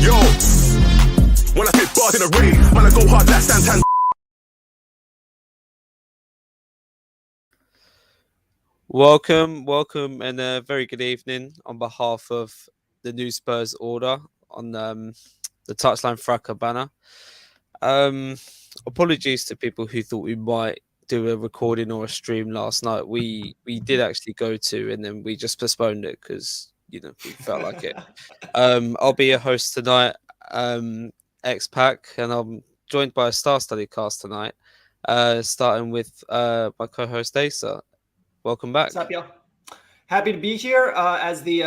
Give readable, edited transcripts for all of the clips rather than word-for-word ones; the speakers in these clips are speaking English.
Yo, when I spit bars in a rain, man, I go hard like Santan. Welcome, and a very good evening on behalf of the new Spurs Order on the Touchline Fracker banner. Apologies to people who thought we might do a recording or a stream last night. We did actually go to, and then we just postponed it because we felt like it. I'll be your host tonight, X-Pac, and I'm joined by a star-studded cast tonight. Starting with my co-host Asa. Welcome back. What's up, y'all? Happy to be here as the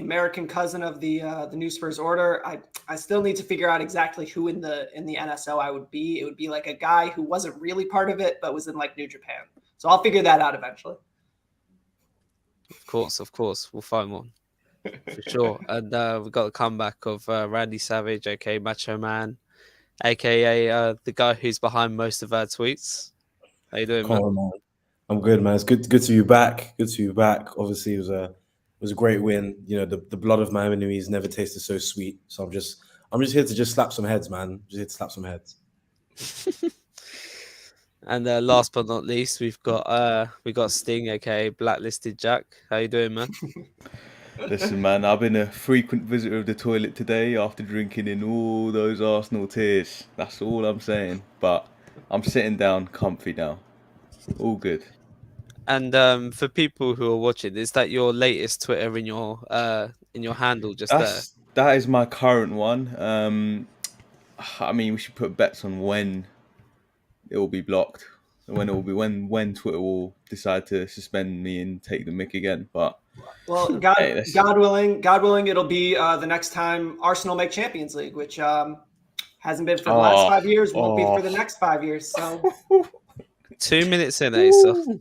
American cousin of the new Spurs Order. I still need to figure out exactly who in the NSO I would be. It would be like a guy who wasn't really part of it, but was in like New Japan. So I'll figure that out eventually. Of course, we'll find one for sure. And we've got the comeback of Randy Savage, aka Macho Man, aka the guy who's behind most of our tweets. How you doing, man? I'm good, man. It's good to be back. Good to be back. Obviously, it was a great win. You know, the blood of my enemies never tasted so sweet. So I'm just here to just slap some heads, man. Just here to slap some heads. And last but not least, we got Sting, aka Blacklisted Jack. How you doing, man? Listen, man, I've been a frequent visitor of the toilet today after drinking in all those Arsenal tears. That's all I'm saying. But I'm sitting down comfy now. All good. And for people who are watching, is that your latest Twitter in your handle there? That is my current one. I mean, we should put bets on when it will be blocked, when Twitter will decide to suspend me and take the mick again. But well, God willing, it'll be the next time Arsenal make Champions League, which hasn't been for the last 5 years, won't be for the next 5 years. So 2 minutes in, Asa.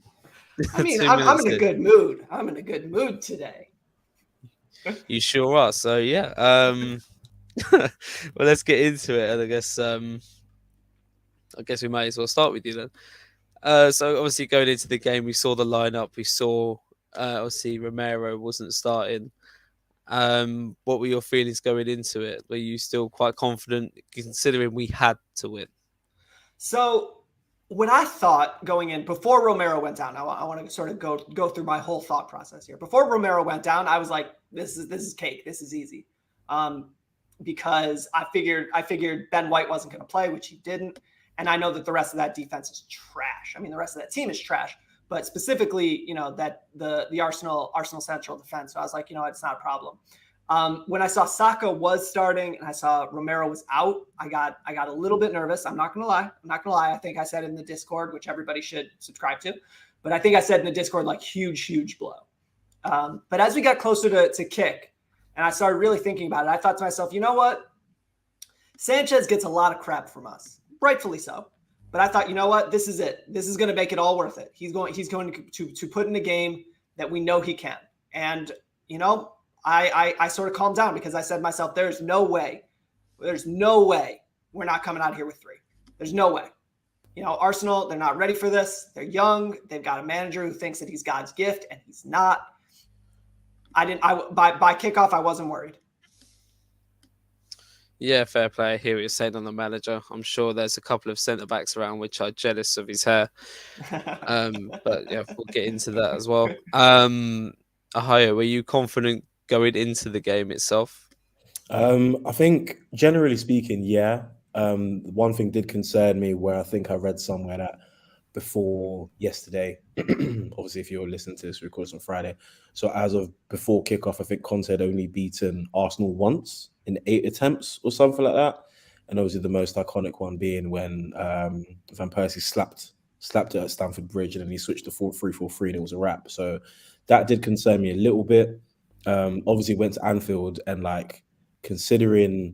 I mean, I'm in a good mood. I'm in a good mood today. You sure are. So yeah. Well, let's get into it. And I guess we might as well start with you then. So obviously going into the game, we saw the lineup. We saw obviously Romero wasn't starting. What were your feelings going into it? Were you still quite confident, considering we had to win? So what I thought going in before Romero went down, I want to sort of go through my whole thought process here. Before Romero went down, I was like, this is cake. This is easy. Because I figured Ben White wasn't going to play, which he didn't. And I know that the rest of that defense is trash. I mean, the rest of that team is trash, but specifically, that the Arsenal central defense. So I was like, it's not a problem. When I saw Saka was starting and I saw Romero was out, I got a little bit nervous. I'm not gonna lie. I think I said in the Discord, which everybody should subscribe to, but I think I said in the Discord, like huge blow. But as we got closer to kick and I started really thinking about it, I thought to myself, you know what? Sanchez gets a lot of crap from us, rightfully so. But I thought, you know what? This is it. This is going to make it all worth it. He's going to put in a game that we know he can. And, I sort of calmed down because I said to myself, there's no way we're not coming out here with 3. There's no way. Arsenal, they're not ready for this. They're young. They've got a manager who thinks that he's God's gift, and he's not. By kickoff, I wasn't worried. Yeah, fair play. I hear what you're saying on the manager. I'm sure there's a couple of centre-backs around which are jealous of his hair. But yeah, we'll get into that as well. Ahaya, were you confident going into the game itself? I think generally speaking, yeah. One thing did concern me where I think I read somewhere that before yesterday, obviously if you're listening to this recorded on Friday, so as of before kickoff, I think Conte had only beaten Arsenal once in 8 attempts or something like that. And obviously the most iconic one being when Van Persie slapped it at Stamford Bridge and then he switched to 4-3-4-3 and it was a wrap. So that did concern me a little bit. Obviously went to Anfield and considering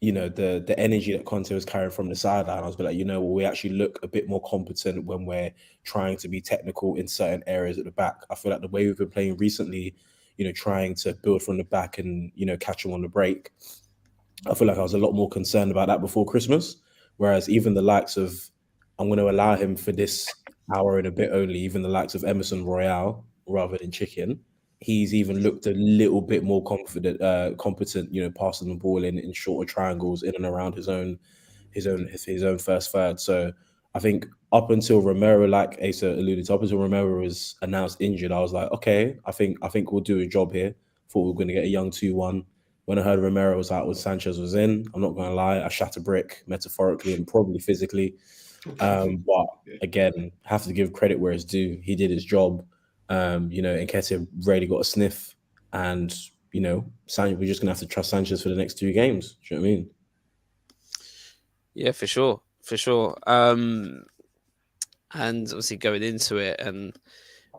the energy that Conte was carrying from the sideline, I was like, we actually look a bit more competent when we're trying to be technical in certain areas at the back. I feel like the way we've been playing recently, trying to build from the back and catch them on the break, I feel like I was a lot more concerned about that before Christmas. Whereas even the likes of, I'm going to allow him for this hour and a bit only, even the likes of Emerson Royale rather than Chicken, he's even looked a little bit more competent, passing the ball in shorter triangles in and around his own first third. So I think up until Romero, like Asa alluded to, up until Romero was announced injured, I was like, okay, I think we'll do a job here. Thought we were going to get a young 2-1. When I heard Romero was out, when Sanchez was in, I'm not going to lie, I shat a brick metaphorically and probably physically. But again, have to give credit where it's due. He did his job. Nketiah really got a sniff, and we're just gonna have to trust Sanchez for the next 2 games. Do you know what I mean? Yeah, for sure. And obviously going into it, and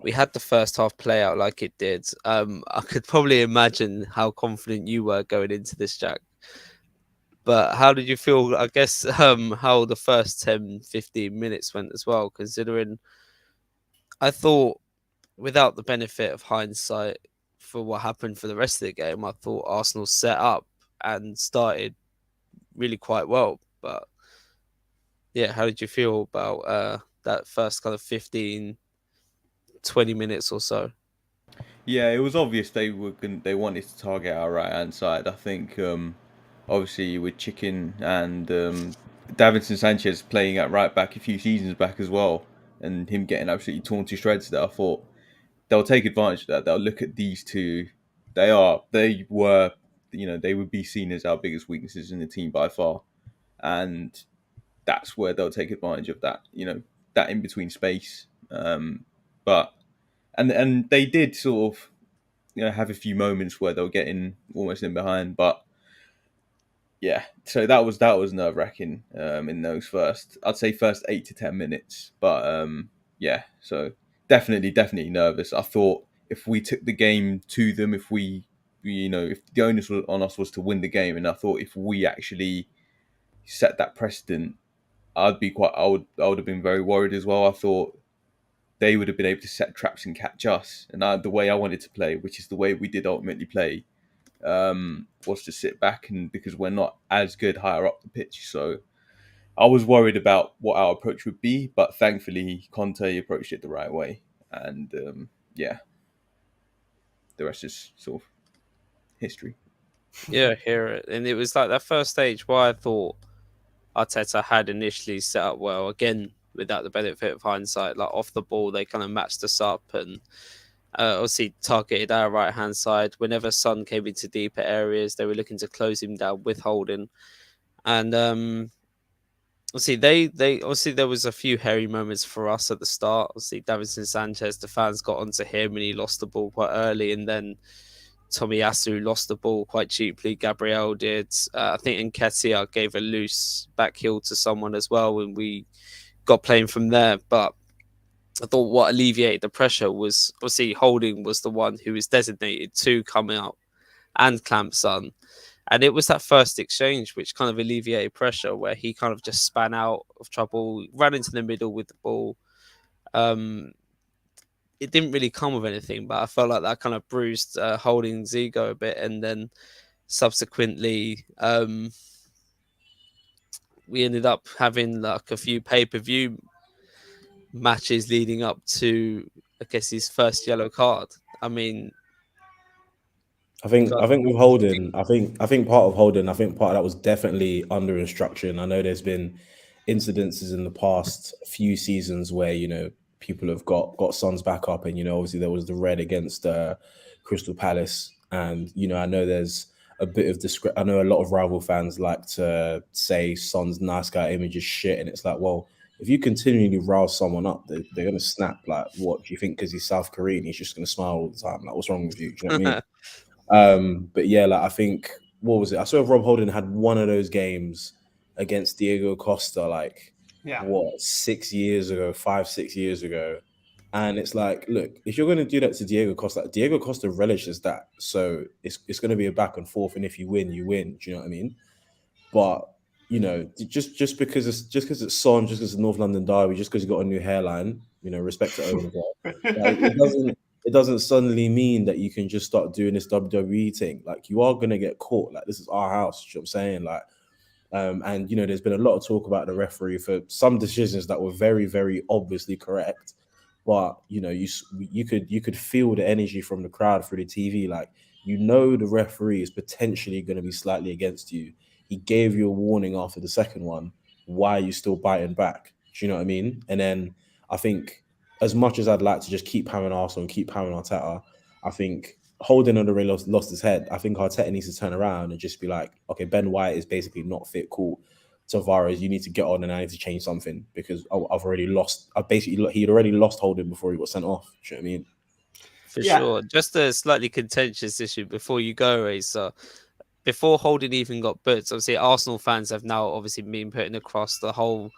we had the first half play out like it did. I could probably imagine how confident you were going into this, Jack. But how did you feel, I guess, how the first 10, 15 minutes went as well, considering I thought, without the benefit of hindsight for what happened for the rest of the game, I thought Arsenal set up and started really quite well. But yeah, how did you feel about that first kind of 15, 20 minutes or so? Yeah, it was obvious they wanted to target our right hand side. I think obviously with Chicken and Davinson Sanchez playing at right back a few seasons back as well, and him getting absolutely torn to shreds, that I thought they'll take advantage of that. They'll look at these two. They would be seen as our biggest weaknesses in the team by far, and that's where they'll take advantage of that. That in between space. But they did sort of have a few moments where they were getting almost in behind, but yeah. So that was nerve wracking in those I'd say first 8 to 10 minutes. But yeah, so definitely nervous. I thought if we took the game to them, if the onus on us was to win the game, and I thought if we actually set that precedent, I would have been very worried as well. I thought they would have been able to set traps and catch us. And the way I wanted to play, which is the way we did ultimately play, was to sit back, and because we're not as good higher up the pitch. So I was worried about what our approach would be, but thankfully Conte approached it the right way. And yeah, the rest is sort of history. Yeah, I hear it. And it was like that first stage where I thought Arteta had initially set up well, again, without the benefit of hindsight, like off the ball, they kind of matched us up and obviously targeted our right hand side. Whenever Son came into deeper areas, they were looking to close him down with holding. And obviously there was a few hairy moments for us at the start. Obviously, Davinson Sanchez, the fans got onto him and he lost the ball quite early, and then Tomiyasu lost the ball quite cheaply. Gabriel did. I think Nketiah gave a loose back heel to someone as well, and we got playing from there. But I thought what alleviated the pressure was obviously Holding was the one who was designated to come out and clamp Son. And it was that first exchange which kind of alleviated pressure, where he kind of just span out of trouble, ran into the middle with the ball. It didn't really come with anything, but I felt like that kind of bruised Holding's ego a bit. And then subsequently, we ended up having like a few pay-per-view matches leading up to, I guess, his first yellow card. I mean, I think with Holden, I think part of Holden, I think part of that was definitely under instruction. I know there's been incidences in the past few seasons where people have got Sons back up, and obviously there was the red against Crystal Palace, and I know there's a bit of I know a lot of rival fans like to say Son's nice guy image is shit, and it's like, well, if you continually rouse someone up, they're gonna snap. Like, what do you think? Because he's South Korean, he's just gonna smile all the time? Like, what's wrong with you? Do you know what I mean? But yeah, like I think, what was it? I saw Rob Holding had one of those games against Diego Costa, like 5-6 years ago. And it's like, look, if you're going to do that to Diego Costa relishes that. So it's going to be a back and forth. And if you win, you win. Do you know what I mean? But, just because it's Son, just because it's North London derby, just because you got a new hairline, respect to Owen. It doesn't suddenly mean that you can just start doing this WWE thing. Like, you are going to get caught. Like, this is our house. You know what I'm saying? Like, and there's been a lot of talk about the referee for some decisions that were very, very obviously correct. but you could feel the energy from the crowd through the TV. Like, the referee is potentially going to be slightly against you. He gave you a warning after the second one. Why are you still biting back? Do you know what I mean? And then I think, as much as I'd like to just keep hammering Arsenal and keep hammering Arteta, I think Holding had already lost his head. I think Arteta needs to turn around and just be like, okay, Ben White is basically not fit. Cool. Tavares, you need to get on, and I need to change something because I've already lost. He'd already lost Holding before he got sent off. Do you know what I mean? For sure. Just a slightly contentious issue before you go, Ray. So before Holding even got booked, obviously Arsenal fans have now obviously been putting across the whole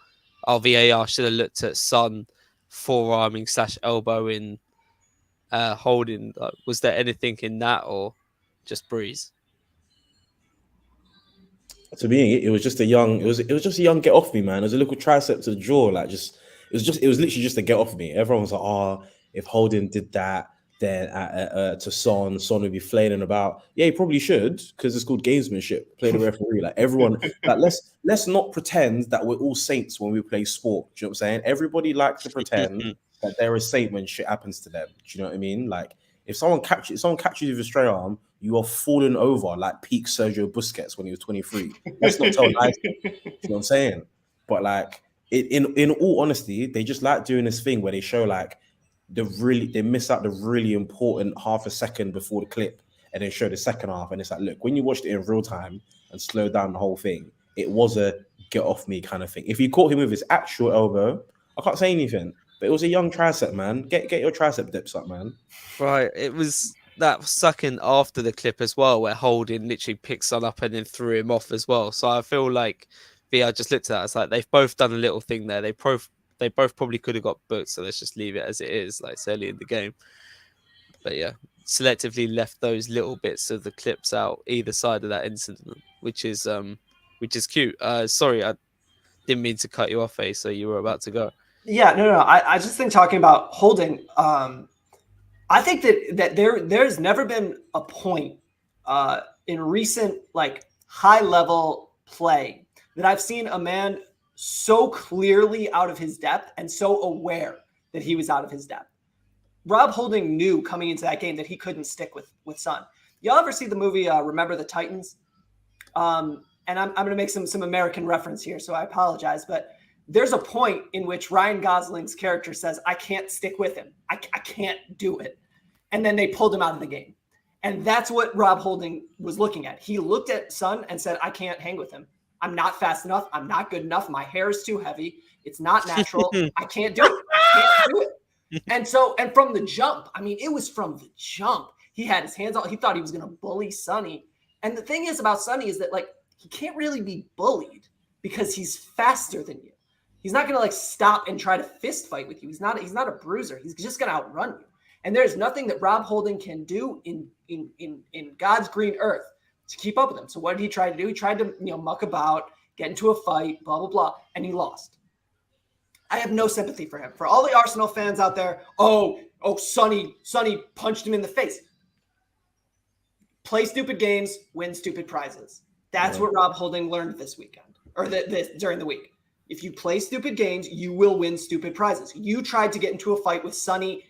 VAR should have looked at Son forearming / elbowing Holding. Was there anything in that or just breeze? To me, it was just a young get off me, man. It was a little tricep to the jaw, like it was literally just a get off me. Everyone was like, oh, if Holding did that, then to Son would be flailing about. Yeah, he probably should, because it's called gamesmanship. Play the referee, like everyone. Like let's not pretend that we're all saints when we play sport. Do you know what I'm saying? Everybody likes to pretend that they're a saint when shit happens to them. Do you know what I mean? Like, if someone catches you with a straight arm, you are falling over like peak Sergio Busquets when he was 23. Let's not tell lies. You know what I'm saying? But like, in all honesty, they just like doing this thing where they show like they miss out the really important half a second before the clip, and then show the second half. And it's like, look, when you watched it in real time and slow down the whole thing, it was a get off me kind of thing. If you caught him with his actual elbow, I can't say anything. But it was a young tricep, man. Get your tricep dips up, man. Right. It was that second after the clip as well, where Holding literally picked Son up and then threw him off as well. So I feel like VR just looked at that. It's like they've both done a little thing there. They both probably could have got booked. So let's just leave it as it is, like it's early in the game. But yeah, selectively left those little bits of the clips out either side of that incident, which is cute. Sorry, I didn't mean to cut you off, so you were about to go. Yeah, no. I just think talking about Holding, I think that there's never been a point in recent like high level play that I've seen a man so clearly out of his depth and so aware that he was out of his depth. Rob Holding knew coming into that game that he couldn't stick with Son. Y'all ever see the movie Remember the Titans? And I'm going to make some American reference here, so I apologize, but there's a point in which Ryan Gosling's character says, I can't stick with him. I can't do it. And then they pulled him out of the game. And that's what Rob Holding was looking at. He looked at Son and said, I can't hang with him. I'm not fast enough. I'm not good enough. My hair is too heavy. It's not natural. I can't do it. I can't do it. And from the jump, I mean, it was from the jump. He had his hands out. He thought he was going to bully Sonny. And the thing is about Sonny is that, like, he can't really be bullied because he's faster than you. He's not going to like stop and try to fist fight with you. He's not a bruiser. He's just going to outrun you. And there's nothing that Rob Holding can do in God's green earth to keep up with him. So what did he try to do? He tried to muck about, get into a fight, blah, blah, blah, and he lost. I have no sympathy for him. For all the Arsenal fans out there, Sonny punched him in the face. Play stupid games, win stupid prizes. That's what Rob Holding learned this weekend, or during the week. If you play stupid games, you will win stupid prizes. You tried to get into a fight with Sonny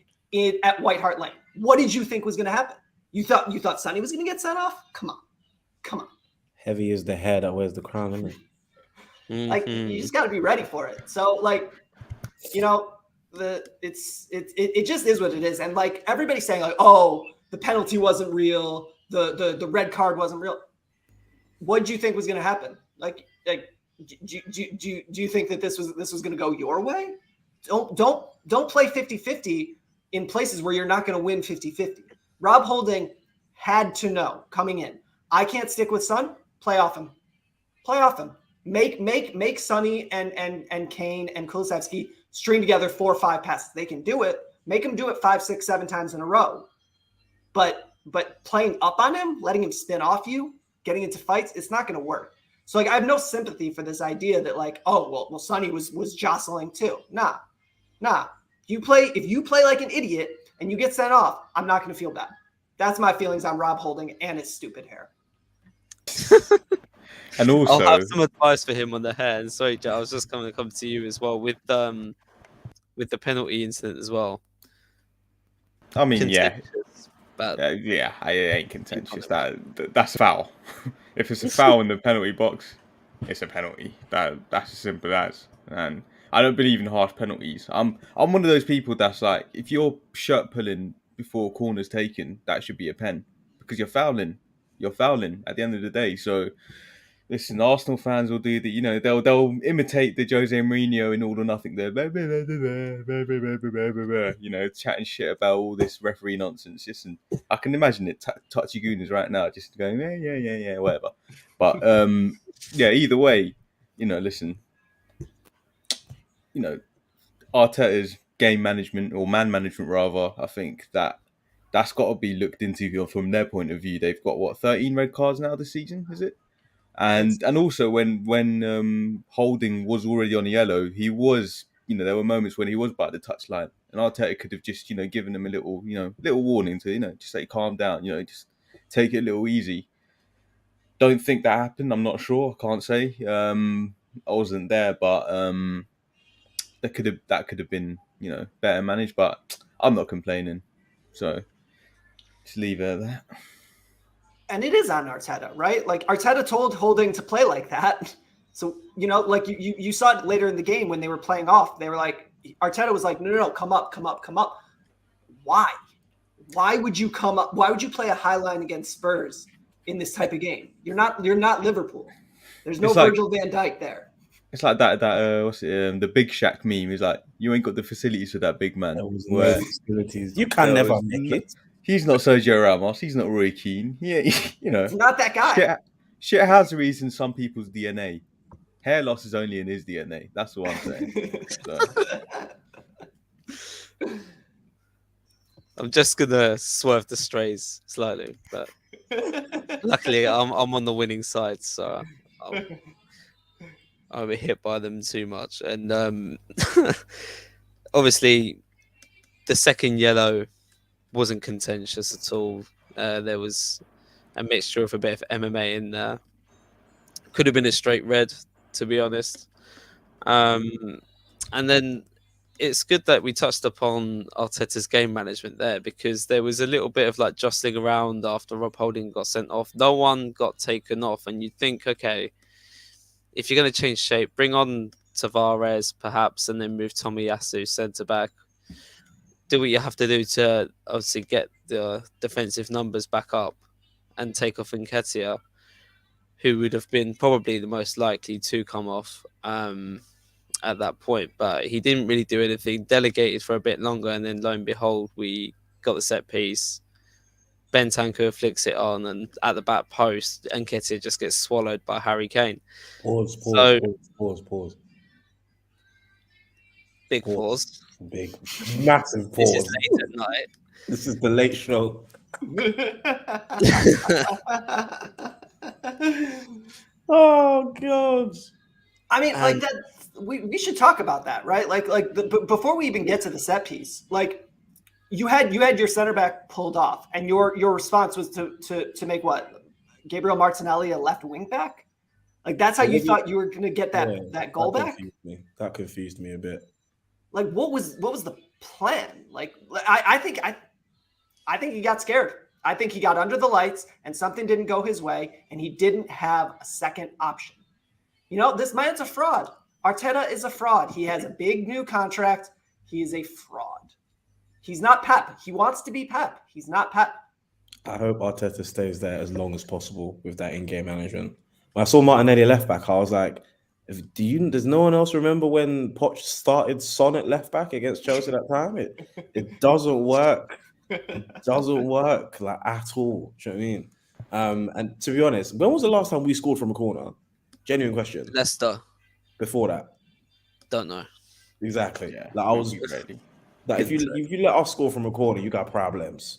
at White Hart Lane. What did you think was going to happen? You thought Sonny was going to get sent off? Come on. Heavy is the head that wears the crown, isn't it? Like, you just got to be ready for it. So, like, it just is what it is. And like everybody's saying, like, oh, the penalty wasn't real, the red card wasn't real. What did you think was going to happen? Like. Do you think that this was going to go your way? Don't play 50-50 in places where you're not going to win 50-50. Rob Holding had to know coming in, I can't stick with Son. Play off him. Make Sonny and Kane and Kulusevski string together 4 or 5 passes. They can do it. Make them do it 5, 6, 7 times in a row. But playing up on him, letting him spin off you, getting into fights, it's not going to work. So like I have no sympathy for this idea that like, oh well Sonny was jostling too. Nah. If you play like an idiot and you get sent off, I'm not going to feel bad. That's my feelings on Rob Holding and his stupid hair. And also, I'll have some advice for him on the hair. And sorry, Joe, I was just going to come to you as well with with the penalty incident as well. I mean, yeah, Contentious, but it ain't contentious. That's a foul. If it's a foul in the penalty box, it's a penalty. That's as simple as. And I don't believe in harsh penalties. I'm one of those people that's like, if you're shirt pulling before a corner's taken, that should be a pen because you're fouling. You're fouling at the end of the day. So listen, Arsenal fans will do that. You know, they'll imitate the Jose Mourinho in All or Nothing. There, you know, chatting shit about all this referee nonsense. Listen, I can imagine it. Touchy Gooners right now, just going, yeah, whatever. But yeah, either way, you know, listen, you know, Arteta's game management or man management rather, I think that's got to be looked into from their point of view. They've got what 13 red cards now this season, is it? And also when Holding was already on yellow, he was, you know, there were moments when he was by the touchline, and Arteta could have just, you know, given him a little warning to, you know, just say calm down, you know, just take it a little easy. Don't think that happened. I'm not sure. I can't say. I wasn't there, but that could have been, you know, better managed. But I'm not complaining, so just leave it at that. And it is on Arteta, right? Like Arteta told Holding to play like that. So, you know, like you saw it later in the game when they were playing off. They were like, Arteta was like, no, come up. Why? Why would you come up? Why would you play a high line against Spurs in this type of game? You're not Liverpool. There's no Virgil van Dijk there. It's like that what's it, the Big Shack meme. He's like, you ain't got the facilities for that big man. There was no facilities. You can never make it. He's not Sergio Ramos. He's not Roy Keane. Yeah, you know. He's not that guy. Shit has a reason. Some people's DNA. Hair loss is only in his DNA. That's what I'm saying. So. I'm just gonna swerve the strays slightly, but luckily I'm on the winning side, so I won't hit by them too much. And obviously, the second yellow wasn't contentious at all. There was a mixture of a bit of MMA in there. Could have been a straight red, to be honest. And then it's good that we touched upon Arteta's game management there, because there was a little bit of like jostling around after Rob Holding got sent off. No one got taken off, and you'd think, okay, if you're going to change shape, bring on Tavares perhaps, and then move Tomiyasu centre back. Do what you have to do to obviously get the defensive numbers back up and take off Nketiah, who would have been probably the most likely to come off at that point. But he didn't really do anything, delegated for a bit longer, and then lo and behold, we got the set piece. Bentancur flicks it on, and at the back post, Nketiah just gets swallowed by Harry Kane. Pause. Big pause. Big, massive pause. This is late at night. This is the late show. Oh God! I mean, like that. We should talk about that, right? Before we even get to the set piece, like you had your center back pulled off, and your response was to make what, Gabriel Martinelli a left wing back? Like that's how you thought you were going to get that goal back? That confused me a bit. Like what was the plan? Like I think he got scared. I think he got under the lights and something didn't go his way, and he didn't have a second option. You know, this man's a fraud. Arteta is a fraud. He has a big new contract. He is a fraud. He's not Pep. He wants to be Pep. He's not Pep. I hope Arteta stays there as long as possible with that in-game management. When I saw Martinelli left back, I was like, does no one else remember when Poch started Son at left back against Chelsea that time? It doesn't work. It doesn't work like at all. Do you know what I mean? And to be honest, when was the last time we scored from a corner? Genuine question. Leicester. Before that, don't know. Exactly. Yeah, like I was ready. Like if you let us score from a corner, you got problems.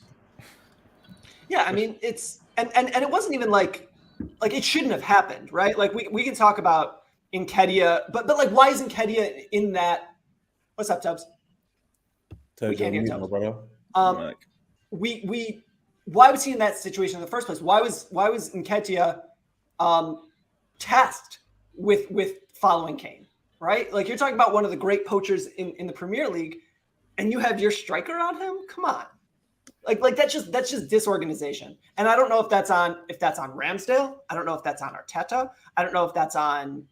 Yeah, I mean it's and it wasn't even like it shouldn't have happened, right? Like we can talk about Nketiah, but like why isn't Nketiah in that? What's up, Tubbs? We can't hear Tubbs. Brother. Why was he in that situation in the first place? Why was Nketiah tasked with following Kane, right? Like you're talking about one of the great poachers in the Premier League, and you have your striker on him. Come on, like that's just disorganization. And I don't know if that's on Ramsdale. I don't know if that's on Arteta. I don't know if that's on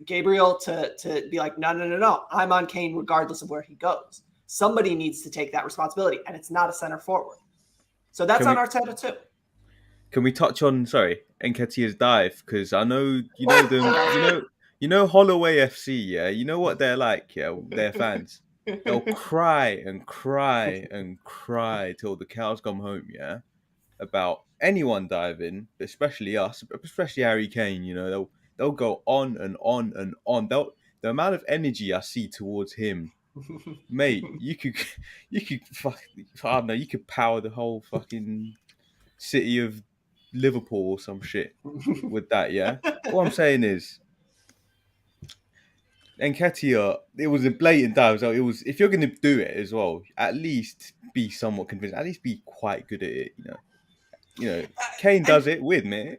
Gabriel to be like, no, I'm on Kane regardless of where he goes. Somebody needs to take that responsibility, and it's not a center forward. So that's on Arteta too. Can we touch on Nketiah's dive? Because I know you know Holloway FC, yeah. You know what they're like, yeah. Their fans, they'll cry and cry and cry till the cows come home, yeah. About anyone diving, especially us, especially Harry Kane. You know, they'll go on and on and on. The amount of energy I see towards him, mate. You could I don't know. You could power the whole fucking city of Liverpool or some shit with that, yeah. All I'm saying is, Nketiah, it was a blatant dive. So it was. If you're going to do it as well, at least be somewhat convinced. At least be quite good at it, You know, Kane does it with me,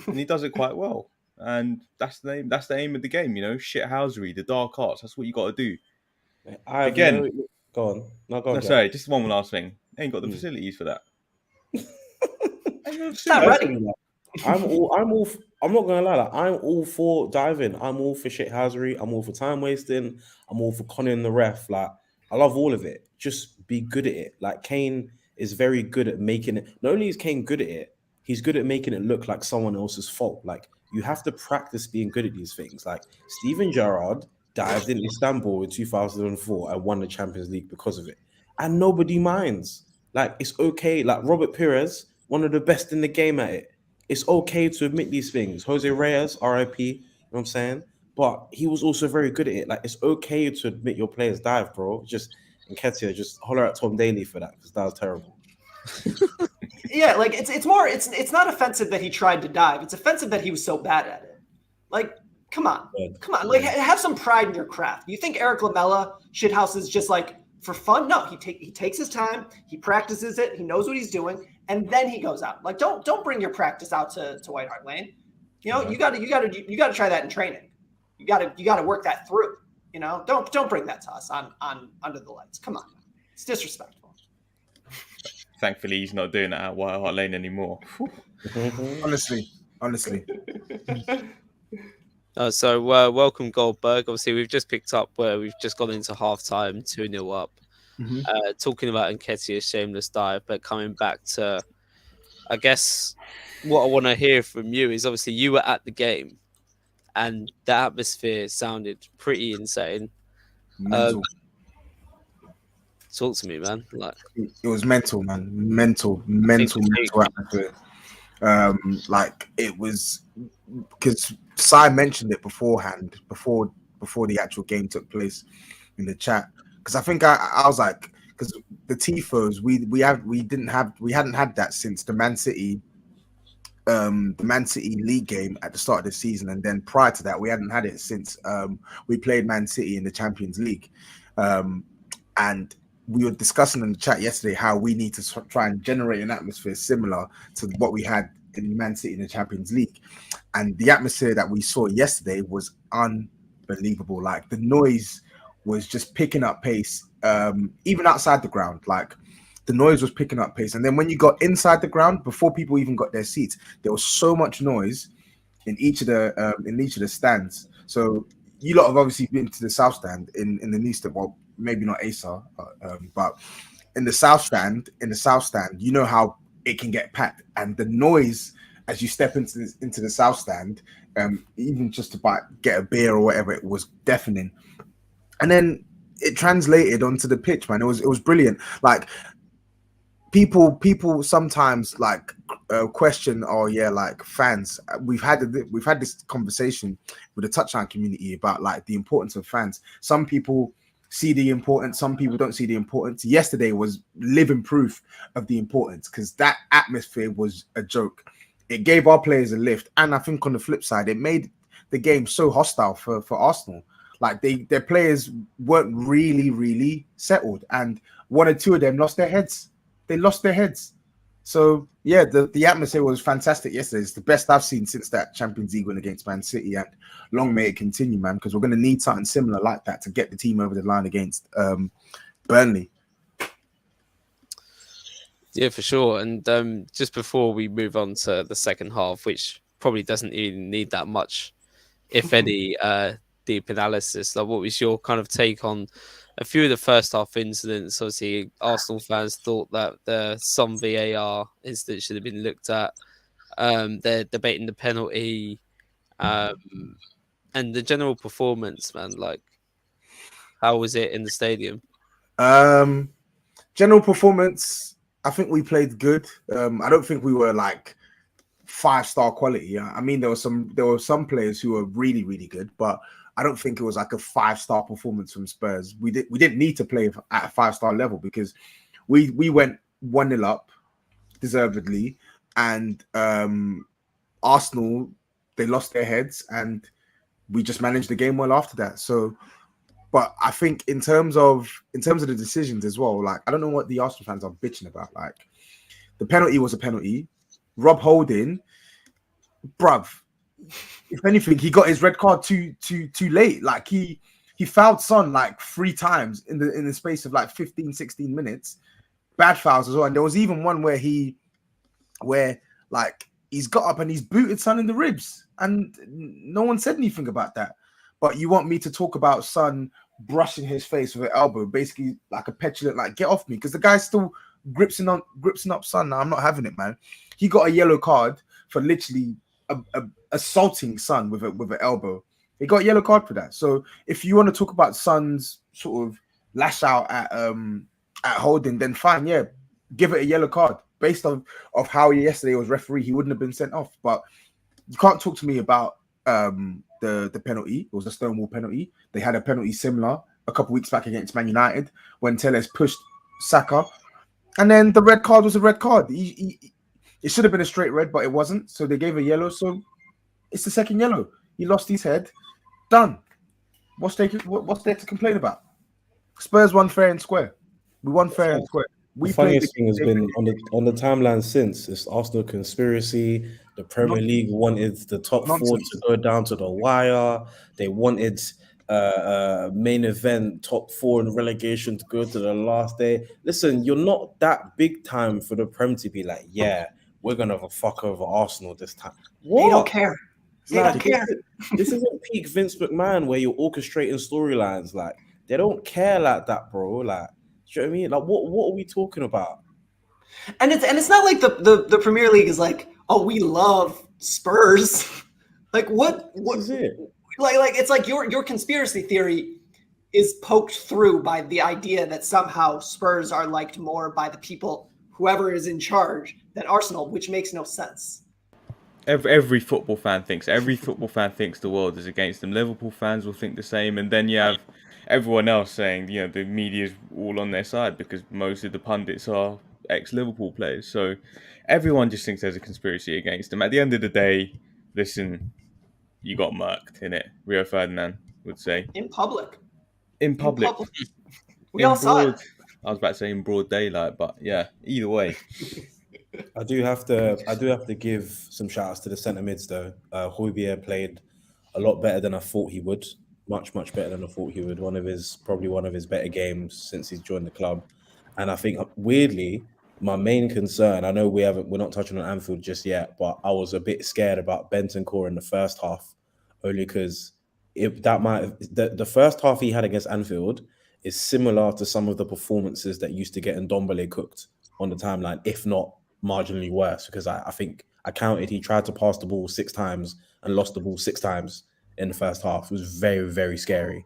and he does it quite well. And that's the aim. That's the aim of the game. You know, shithousery, the dark arts. That's what you got to do. Go on. No, go on. No, sorry, just one last thing. Ain't got the facilities for that. It's not ready. I'm not gonna lie, like, I'm all for diving. I'm all for shithousery. I'm all for time wasting. I'm all for conning the ref. Like, I love all of it. Just be good at it. Like, Kane is very good at making it. Not only is Kane good at it, he's good at making it look like someone else's fault. Like, you have to practice being good at these things. Like, Steven Gerrard dived in Istanbul in 2004 and won the Champions League because of it, and nobody minds. Like, it's okay. Like, Robert Pires, one of the best in the game at it. It's okay to admit these things. Jose Reyes, RIP, you know what I'm saying? But he was also very good at it. Like, it's okay to admit your players dive, bro. Just Nketiah, just holler at Tom Daly for that, because that was terrible. Yeah, like it's not offensive that he tried to dive. It's offensive that he was so bad at it. Like, come on. Like, have some pride in your craft. You think Eric Lamela shithouses just like for fun? No, he takes his time, he practices it, he knows what he's doing, and then he goes out. Like, don't bring your practice out to White Hart Lane. You know, you gotta try that in training. You gotta work that through. You know, don't bring that to us on under the lights. Come on, it's disrespectful. Thankfully, he's not doing that at White Hart Lane anymore. Honestly. So welcome Goldberg. Obviously, we've just picked up where we've just gone into halftime, 2-0 up. Talking about Nketiah's shameless dive, but coming back to, I guess, what I want to hear from you is obviously you were at the game, and the atmosphere sounded pretty insane. Mental. Talk to me, man. Like, it was mental, man. Mental atmosphere. Like, it was, because Sai mentioned it beforehand, before the actual game took place in the chat. Because I think I was like, because the tifos we hadn't had that since the Man City league game at the start of the season, and then prior to that we hadn't had it since we played Man City in the Champions League, and we were discussing in the chat yesterday how we need to try and generate an atmosphere similar to what we had in Man City in the Champions League. And the atmosphere that we saw yesterday was unbelievable. Like, the noise was just picking up pace, even outside the ground. Like, the noise was picking up pace. And then when you got inside the ground, before people even got their seats, there was so much noise in each of the stands. So you lot have obviously been to the South Stand in the New Stand. Well, maybe not ASA, but in the South Stand, you know how it can get packed, and the noise as you step into the South Stand, even just to get a beer or whatever, it was deafening. And then it translated onto the pitch, man. It was brilliant. Like, people sometimes like question, oh yeah, like fans. We've had this conversation with the touchline community about like the importance of fans. Some people see the importance, some people don't see the importance. Yesterday was living proof of the importance, because that atmosphere was a joke. It gave our players a lift, and I think on the flip side, it made the game so hostile for Arsenal. Like, their players weren't really settled, and one or two of them lost their heads. They lost their heads. So yeah, the atmosphere was fantastic yesterday. It's the best I've seen since that Champions League win against Man City, and long may it continue, man, because we're going to need something similar like that to get the team over the line against Burnley. Yeah, for sure. And just before we move on to the second half, which probably doesn't even need that much, if any, deep analysis, like what was your kind of take on a few of the first half incidents? Obviously, Arsenal fans thought that some VAR incident should have been looked at. They're debating the penalty, and the general performance, man. Like, how was it in the stadium? General performance, I think we played good. I don't think we were like 5-star quality. I mean, there were some players who were really, really good, but I don't think it was like a 5-star performance from Spurs. We didn't need to play at a 5-star level because we went 1-0 up deservedly, and Arsenal, they lost their heads, and we just managed the game well after that. So, but I think in terms of the decisions as well, like I don't know what the Arsenal fans are bitching about. Like the penalty was a penalty. Rob Holding, bruv. If anything, he got his red card too late. Like he fouled Son like 3 times in the space of like 15, 16 minutes. Bad fouls as well. And there was even one where like he's got up and he's booted Son in the ribs, and no one said anything about that. But you want me to talk about Son brushing his face with an elbow, basically like a petulant, like get off me, because the guy's still gripsing up Son. Now I'm not having it, man. He got a yellow card for literally assaulting Son with an elbow. He got a yellow card for that. So if you want to talk about Son's sort of lash out at Holding, then fine, yeah, give it a yellow card based on of how yesterday was referee. He wouldn't have been sent off. But you can't talk to me about the penalty. It was a Stonewall penalty. They had a penalty similar a couple weeks back against Man United when Telles pushed Saka, and then the red card was a red card. It should have been a straight red, but it wasn't. So they gave a yellow. So it's the second yellow. He lost his head. Done. What's there to complain about? Spurs won fair and square. We won fair and square. The funniest thing has been on the timeline since it's Arsenal conspiracy. The Premier League wanted the top 4 to go down to the wire. They wanted main event top 4 in relegation to go to the last day. Listen, you're not that big time for the Prem to be like, yeah, we're gonna have a fuck over Arsenal this time. What? They don't care. They Like, don't care. This isn't peak Vince McMahon where you're orchestrating storylines. Like they don't care like that, bro. Like, do you know what I mean? Like, what are we talking about? And it's not like the Premier League is like, oh, we love Spurs. Like what is it? Like it's like your conspiracy theory is poked through by the idea that somehow Spurs are liked more by the people, whoever is in charge, than Arsenal, which makes no sense. Every football fan thinks the world is against them. Liverpool fans will think the same, and then you have everyone else saying, you know, the media's all on their side because most of the pundits are ex-Liverpool players. So everyone just thinks there's a conspiracy against them. At the end of the day, listen, you got murked, innit? Rio Ferdinand would say. In public. We In all saw it. I was about to say in broad daylight, but yeah, either way. I do have to give some shout outs to the centre mids though. Højbjerg played a lot better than I thought he would. Much better than I thought he would. Probably one of his better games since he's joined the club. And I think weirdly, my main concern, I know we're not touching on Anfield just yet, but I was a bit scared about Bentancur in the first half, only because the first half he had against Anfield is similar to some of the performances that used to get Ndombele cooked on the timeline, if not marginally worse, because I think I counted he tried to pass the ball 6 times and lost the ball 6 times in the first half. It was very, very scary.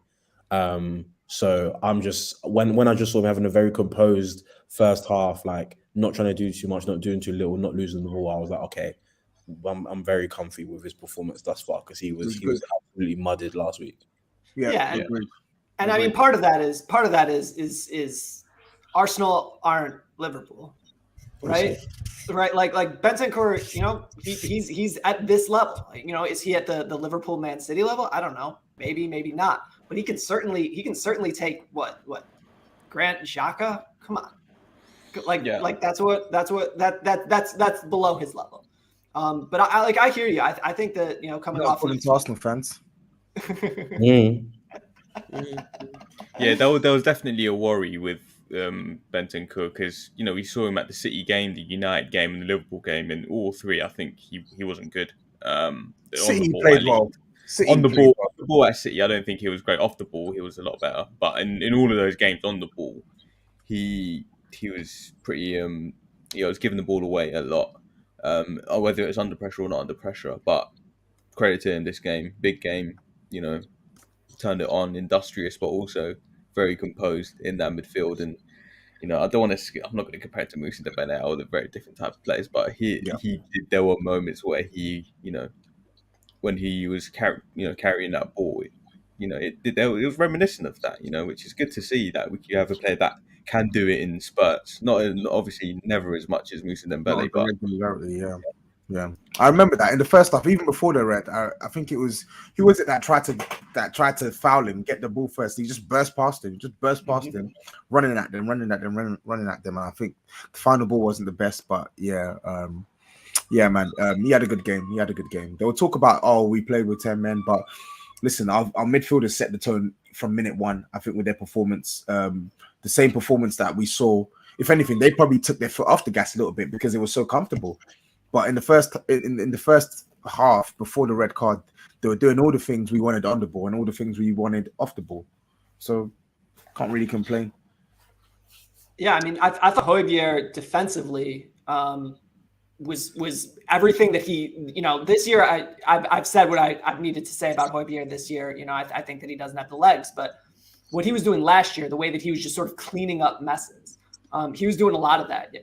So I'm just when I just saw him having a very composed first half, like not trying to do too much, not doing too little, not losing the ball, I was like, okay, I'm very comfy with his performance thus far because he was absolutely mudded last week. Yeah. And I mean, part of that is Arsenal aren't Liverpool, right? Right. Like Bentancur, you know, he's at this level. You know, is he at the Liverpool Man City level? I don't know. Maybe not. But he can certainly take what Grant Xhaka. Come on. Like that's below his level. But I hear you. I think that coming off according to Arsenal fans. Yeah, there was definitely a worry with Benton Cook because we saw him at the City game, the United game, and the Liverpool game, and all three. I think he wasn't good. On City the ball, played well. City on the played ball at City, I don't think he was great. Off the ball, he was a lot better. But in all of those games on the ball, he was pretty. Was giving the ball away a lot. Or whether it was under pressure or not under pressure, but credit to him this game, big game. Turned it on, industrious, but also very composed in that midfield. And I don't want to. I'm not going to compare it to Musa Dembele. All the very different type of players, but he did. There were moments where he, when he was carrying that ball, it was reminiscent of that. Which is good to see that you have a player that can do it in spurts. Not obviously never as much as Musa Dembele, but yeah. I remember that in the first half, even before the red. I think it was who was it that tried to foul him, get the ball first. He just burst past him, him, running at them. And I think the final ball wasn't the best, but yeah, man. He had a good game. They will talk about we played with 10 men, but listen, our midfielders set the tone from minute one. I think with their performance, the same performance that we saw. If anything, they probably took their foot off the gas a little bit because it was so comfortable. But in the first half, before the red card, they were doing all the things we wanted on the ball and all the things we wanted off the ball. So can't really complain. Yeah, I mean, I thought Højbjerg defensively was everything that he, this year I've said what I've needed to say about Højbjerg this year. I think that he doesn't have the legs, but what he was doing last year, the way that he was just sort of cleaning up messes, he was doing a lot of that.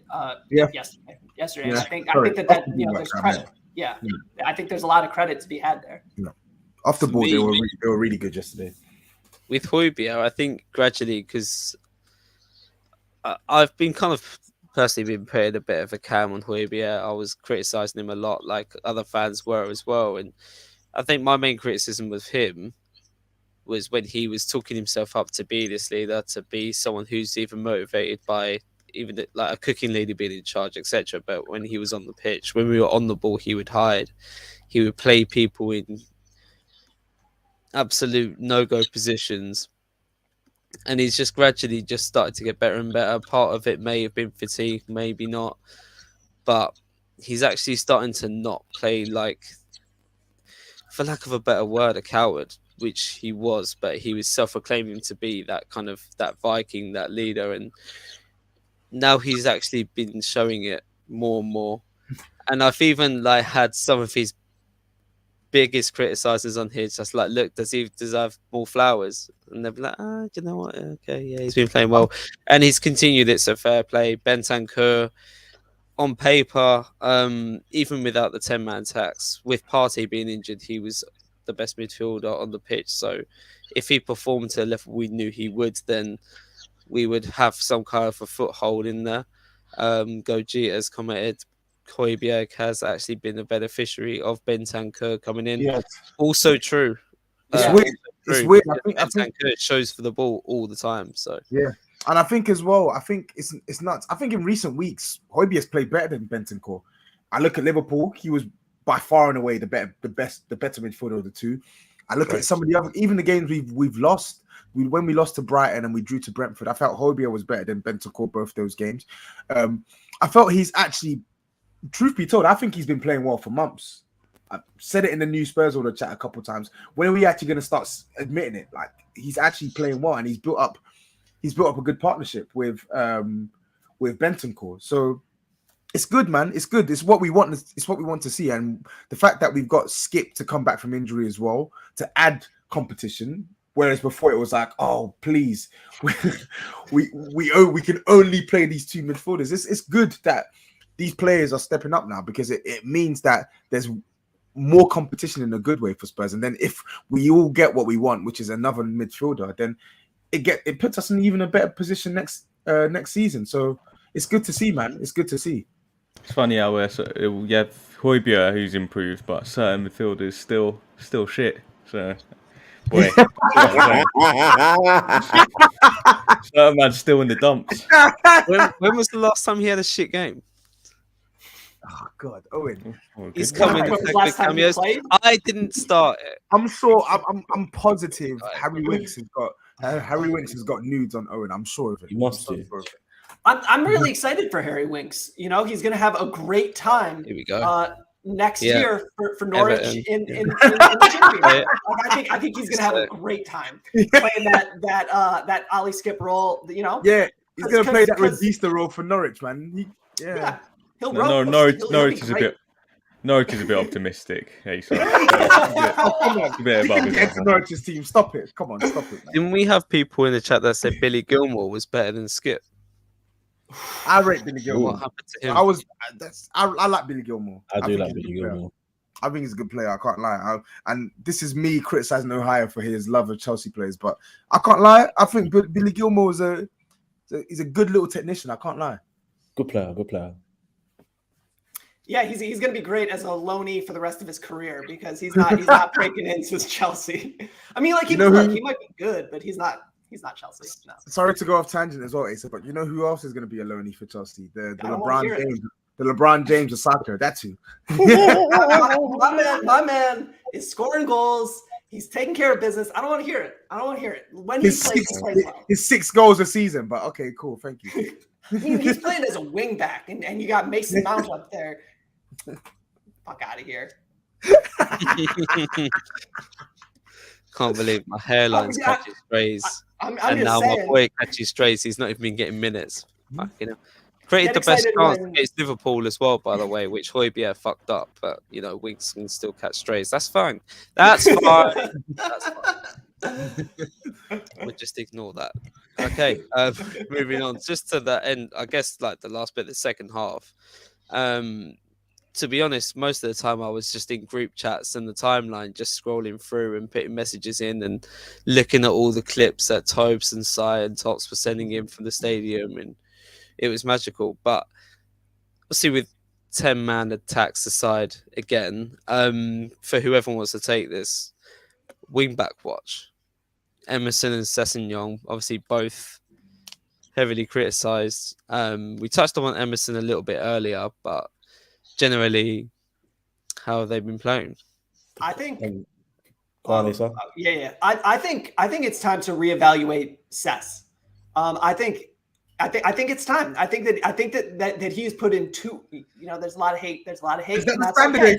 Yesterday. Yeah. I think that there's credit. Yeah, I think there's a lot of credit to be had there. Off the ball, they were really good yesterday. With Højbjerg, I think gradually, because I've been kind of personally been putting a bit of a cam on Højbjerg. I was criticizing him a lot, like other fans were as well. And I think my main criticism with him was when he was talking himself up to be this leader, to be someone who's even motivated by even like a cooking lady being in charge, etc. But when he was on the pitch, when we were on the ball, he would hide. He would play people in absolute no-go positions. And he's just gradually just started to get better and better. Part of it may have been fatigue, maybe not. But he's actually starting to not play like, for lack of a better word, a coward, which he was. But he was self-proclaiming to be that kind of, that Viking, that leader. And now he's actually been showing it more and more. And I've even like had some of his biggest criticizers on here just like, look, does he deserve more flowers? And they'll be like, do you know what? Okay, yeah, he's been playing well. And he's continued it, so fair play. Bentancur, on paper, even without the 10-man tax, with Partey being injured, he was the best midfielder on the pitch. So if he performed to a level we knew he would, then we would have some kind of a foothold in there. Gojit has commented, Højbjerg has actually been a beneficiary of Bentancur coming in. Yes. Also true. It's weird. It's weird. I think Bentancur shows for the ball all the time. So yeah, and I think as well. I think it's nuts. I think in recent weeks, Højbjerg's played better than Bentancur. I look at Liverpool; he was by far and away the better midfielder of the two. I look at some of the other, even the games we've lost. When we lost to Brighton and we drew to Brentford, I felt Højbjerg was better than Bentancur both those games. I felt he's actually, truth be told, I think he's been playing well for months. I've said it in the new Spurs Order chat a couple of times. When are we actually going to start admitting it? Like, he's actually playing well, and he's built up a good partnership with Bentancur. So it's good, man. It's good. It's what we want. It's what we want to see. And the fact that we've got Skip to come back from injury as well to add competition. Whereas before it was like, oh, please, we can only play these two midfielders. It's good that these players are stepping up now because it means that there's more competition in a good way for Spurs. And then if we all get what we want, which is another midfielder, then it puts us in even a better position next season. So it's good to see, man. It's good to see. It's funny how you have Højbjerg who's improved, but certain midfielders still shit. So boy. That man's still in the dumps. When was the last time he had a shit game? Oh God, Owen. Oh, He's good coming When to was take the the last time he cameos. played? I didn't start it. I'm sure. I'm positive. Harry Winks has got nudes on Owen. I'm sure of it. You must I'm so do. sure of it. I'm really excited for Harry Winks. You know, he's going to have a great time Here we go. next Yeah. year for Norwich Everton. in the championship. Yeah. Like, I think he's going to have a great time playing that Ollie Skip role. You know, Yeah, he's gonna play that 'cause- Regista role for Norwich, man. yeah, he'll No, roast. Norwich, He'll Norwich be is a great. bit. Norwich is a bit optimistic. Hey, sorry. Oh, come on. A bit above his Get to level. Norwich's team. Stop it. Come on, stop it. Man. Didn't we have people in the chat that said Billy Gilmore was better than Skip? I rate Billy What Gilmore. happened to him? I like Billy Gilmore. I do think like he's a Billy good player. Gilmore. I think he's a good player. I can't lie. And this is me criticizing Ohio for his love of Chelsea players, but I can't lie. I think Billy Gilmore is he's a good little technician. I can't lie. Good player. Good player. Yeah, he's going to be great as a loanee for the rest of his career because he's not breaking into Chelsea. I mean, like he might be good, but he's not Chelsea. No. Sorry to go off tangent as well, Asa, but you know who else is going to be a loanee for Chelsea? The I don't wanna hear LeBron it. James. The LeBron James of soccer. That's who. my man is scoring goals. He's taking care of business. I don't want to hear it. When he plays, he plays well. His 6 goals a season, but okay, cool. Thank you. He's playing as a wing back, and you got Mason Mount up there. Fuck out of here. Can't believe my hairline's catching strays. I'm And just now saying. my boy catches strays. He's not even been getting minutes. Fucking hell. Created Get the best excited chance when- against Liverpool as well, by the way, which Højbjerg fucked up. But, you know, Winks can still catch strays. That's fine. That's fine. That's fine. We'll just ignore that. Okay, moving on. Just to the end, I guess, like the last bit, the second half. To be honest, most of the time I was just in group chats and the timeline, just scrolling through and putting messages in and looking at all the clips that Tobes and Sai and Tots were sending in from the stadium, and it was magical. But obviously, with 10-man attacks aside, again, for whoever wants to take this, wing-back watch. Emerson and Sessegnon, obviously both heavily criticised. We touched on Emerson a little bit earlier, but generally, how have they been playing? I think. Go on, Lisa. Yeah. I think it's time to reevaluate Sess. I think it's time. I think that he's put in two. You know, there's a lot of hate. Is that the standard? Okay.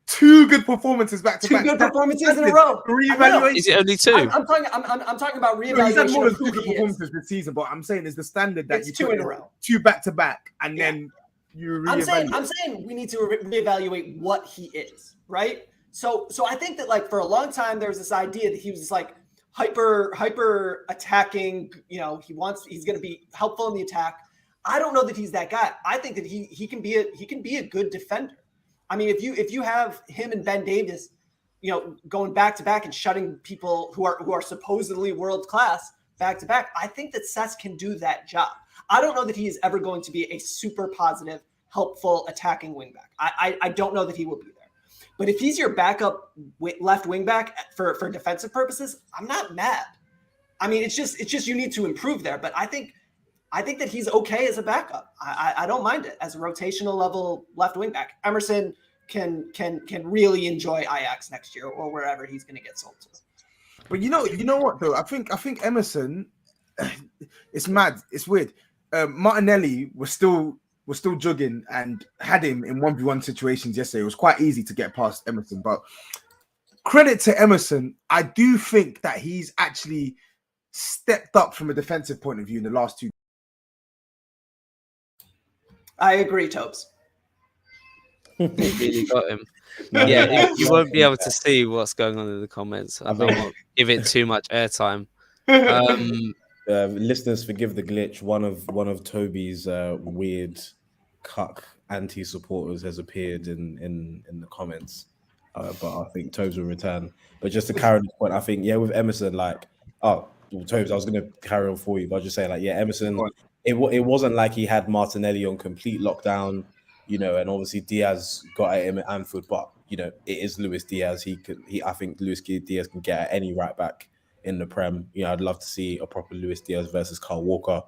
2 good performances back to back. 2 good performances in a row. Reevaluation. Is it only 2? I'm talking about reevaluation. He's had more than of 2 who good he is. performances this season, but I'm saying it's the standard that It's you 2 put in a row. 2 back to back, and then you I'm reevaluate. saying we need to reevaluate what he is, right? So I think that like for a long time there was this idea that he was just like hyper attacking. You know, he's going to be helpful in the attack. I don't know that he's that guy. I think that he can be a good defender. I mean, if you have him and Ben Davis, you know, going back to back and shutting people who are supposedly world class back to back, I think that Sess can do that job. I don't know that he is ever going to be a super positive, helpful attacking wingback. I don't know that he will be there. But if he's your backup left wingback for defensive purposes, I'm not mad. I mean, it's just you need to improve there. But I think that he's okay as a backup. I don't mind it as a rotational level left wingback. Emerson can really enjoy Ajax next year or wherever he's going to get sold to. But you know what though? I think Emerson, it's mad. It's weird. Martinelli was still jugging and had him in 1v1 situations yesterday. It was quite easy to get past Emerson. But credit to Emerson, I do think that he's actually stepped up from a defensive point of view in the last 2. I agree, Tobes. They really got him. Yeah, you won't be able to see what's going on in the comments. I don't want to give it too much airtime. Listeners, forgive the glitch. One of Toby's weird cuck anti-supporters has appeared in the comments, but I think Tobes will return. But just to carry on the point, I think with Emerson, Tobes, I was going to carry on for you, but I'll just say Emerson. It wasn't like he had Martinelli on complete lockdown, you know, and obviously Diaz got at him at Anfield, but it is Luis Diaz. I think Luis Diaz can get at any right back in the Prem. I'd love to see a proper Luis Diaz versus Kyle Walker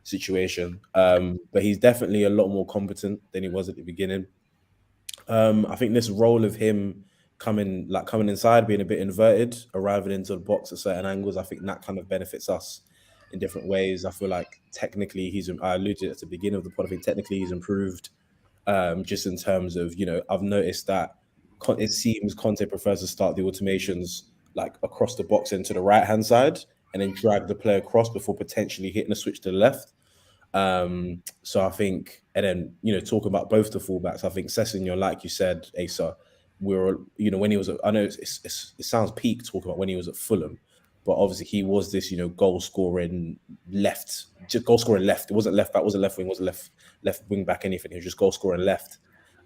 situation. But he's definitely a lot more competent than he was at the beginning. I think this role of him coming inside, being a bit inverted, arriving into the box at certain angles, I think that kind of benefits us in different ways. I feel like technically I alluded at the beginning of the pod, I think technically he's improved, just in terms of, I've noticed that it seems Conte prefers to start the automations like across the box into the right-hand side and then drag the player across before potentially hitting a switch to the left. So I think, and then, talking about both the fullbacks, I think Sessegnon, like you said, Asa, when he was, I know it sounds peak talking about when he was at Fulham, but obviously he was this, goal scoring left. It wasn't left back, wasn't left wing, wasn't left wing back, anything. He was just goal scoring left.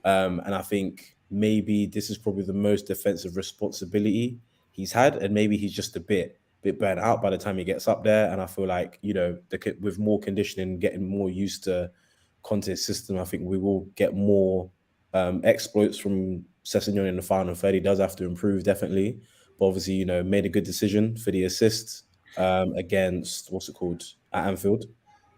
And I think maybe this is probably the most defensive responsibility he's had, and maybe he's just a bit burnt out by the time he gets up there. And I feel like, with more conditioning, getting more used to Conte's system, I think we will get more exploits from Sessegnon in the final third. He does have to improve, definitely. But obviously, made a good decision for the assist against, at Anfield.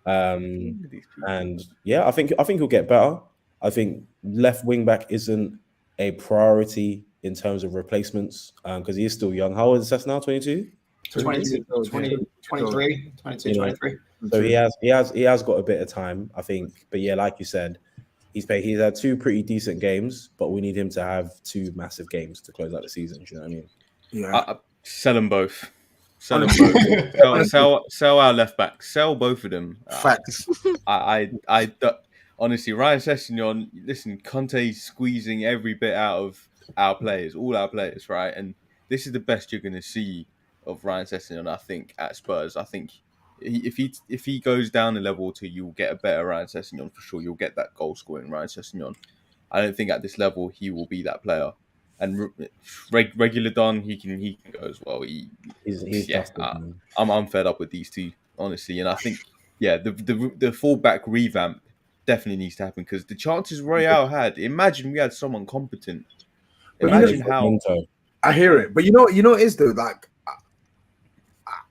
And yeah, I think he'll get better. I think left wing back isn't a priority in terms of replacements because he is still young. How old is Sess now? 22? 22, 23. So he has got a bit of time, I think. But yeah, like you said, he's had 2 pretty decent games, but we need him to have 2 massive games to close out the season. Do you know what I mean? Yeah. Sell them both. Sell them both. Sell our left back. Sell both of them. Facts. Honestly, Ryan Sessegnon, listen, Conte's squeezing every bit out of our players, all our players, right? And this is the best you're going to see of Ryan Sessegnon, I think, at Spurs. I think if he goes down a level or two, you'll get a better Ryan Sessegnon for sure. You'll get that goal-scoring Ryan Sessegnon. I don't think at this level he will be that player. And regular Don, he can go as well. I'm fed up with these two, honestly. And I think, the fullback revamp definitely needs to happen because the chances Royale had, imagine we had someone competent. Imagine how. I hear it, but you know it is though. Like,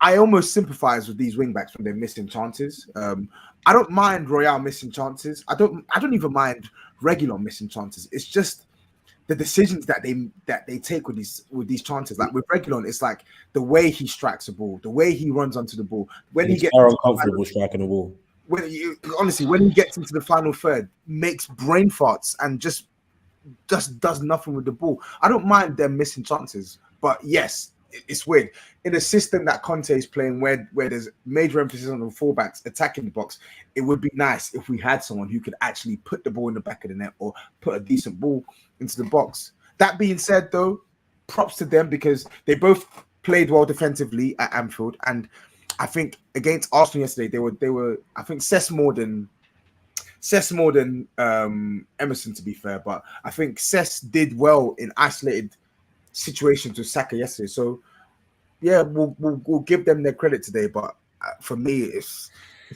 I almost sympathize with these wing backs when they're missing chances. I don't mind Royale missing chances. I don't even mind Reguilon missing chances. It's just the decisions that they take with these chances. Like with Reguilon, it's like the way he strikes the ball, the way he runs onto the ball. When he gets uncomfortable striking the ball. When he gets into the final third, makes brain farts and just does nothing with the ball. I don't mind them missing chances, but yes, it's weird in a system that Conte is playing where there's major emphasis on the fullbacks attacking the box. It would be nice if we had someone who could actually put the ball in the back of the net or put a decent ball into the box. That being said, though, props to them because they both played well defensively at Anfield, and I think against Arsenal yesterday they were I think Cess more than Emerson, to be fair, but I think Cess did well in isolated situations with Saka yesterday. So yeah, we'll give them their credit today, but for me it's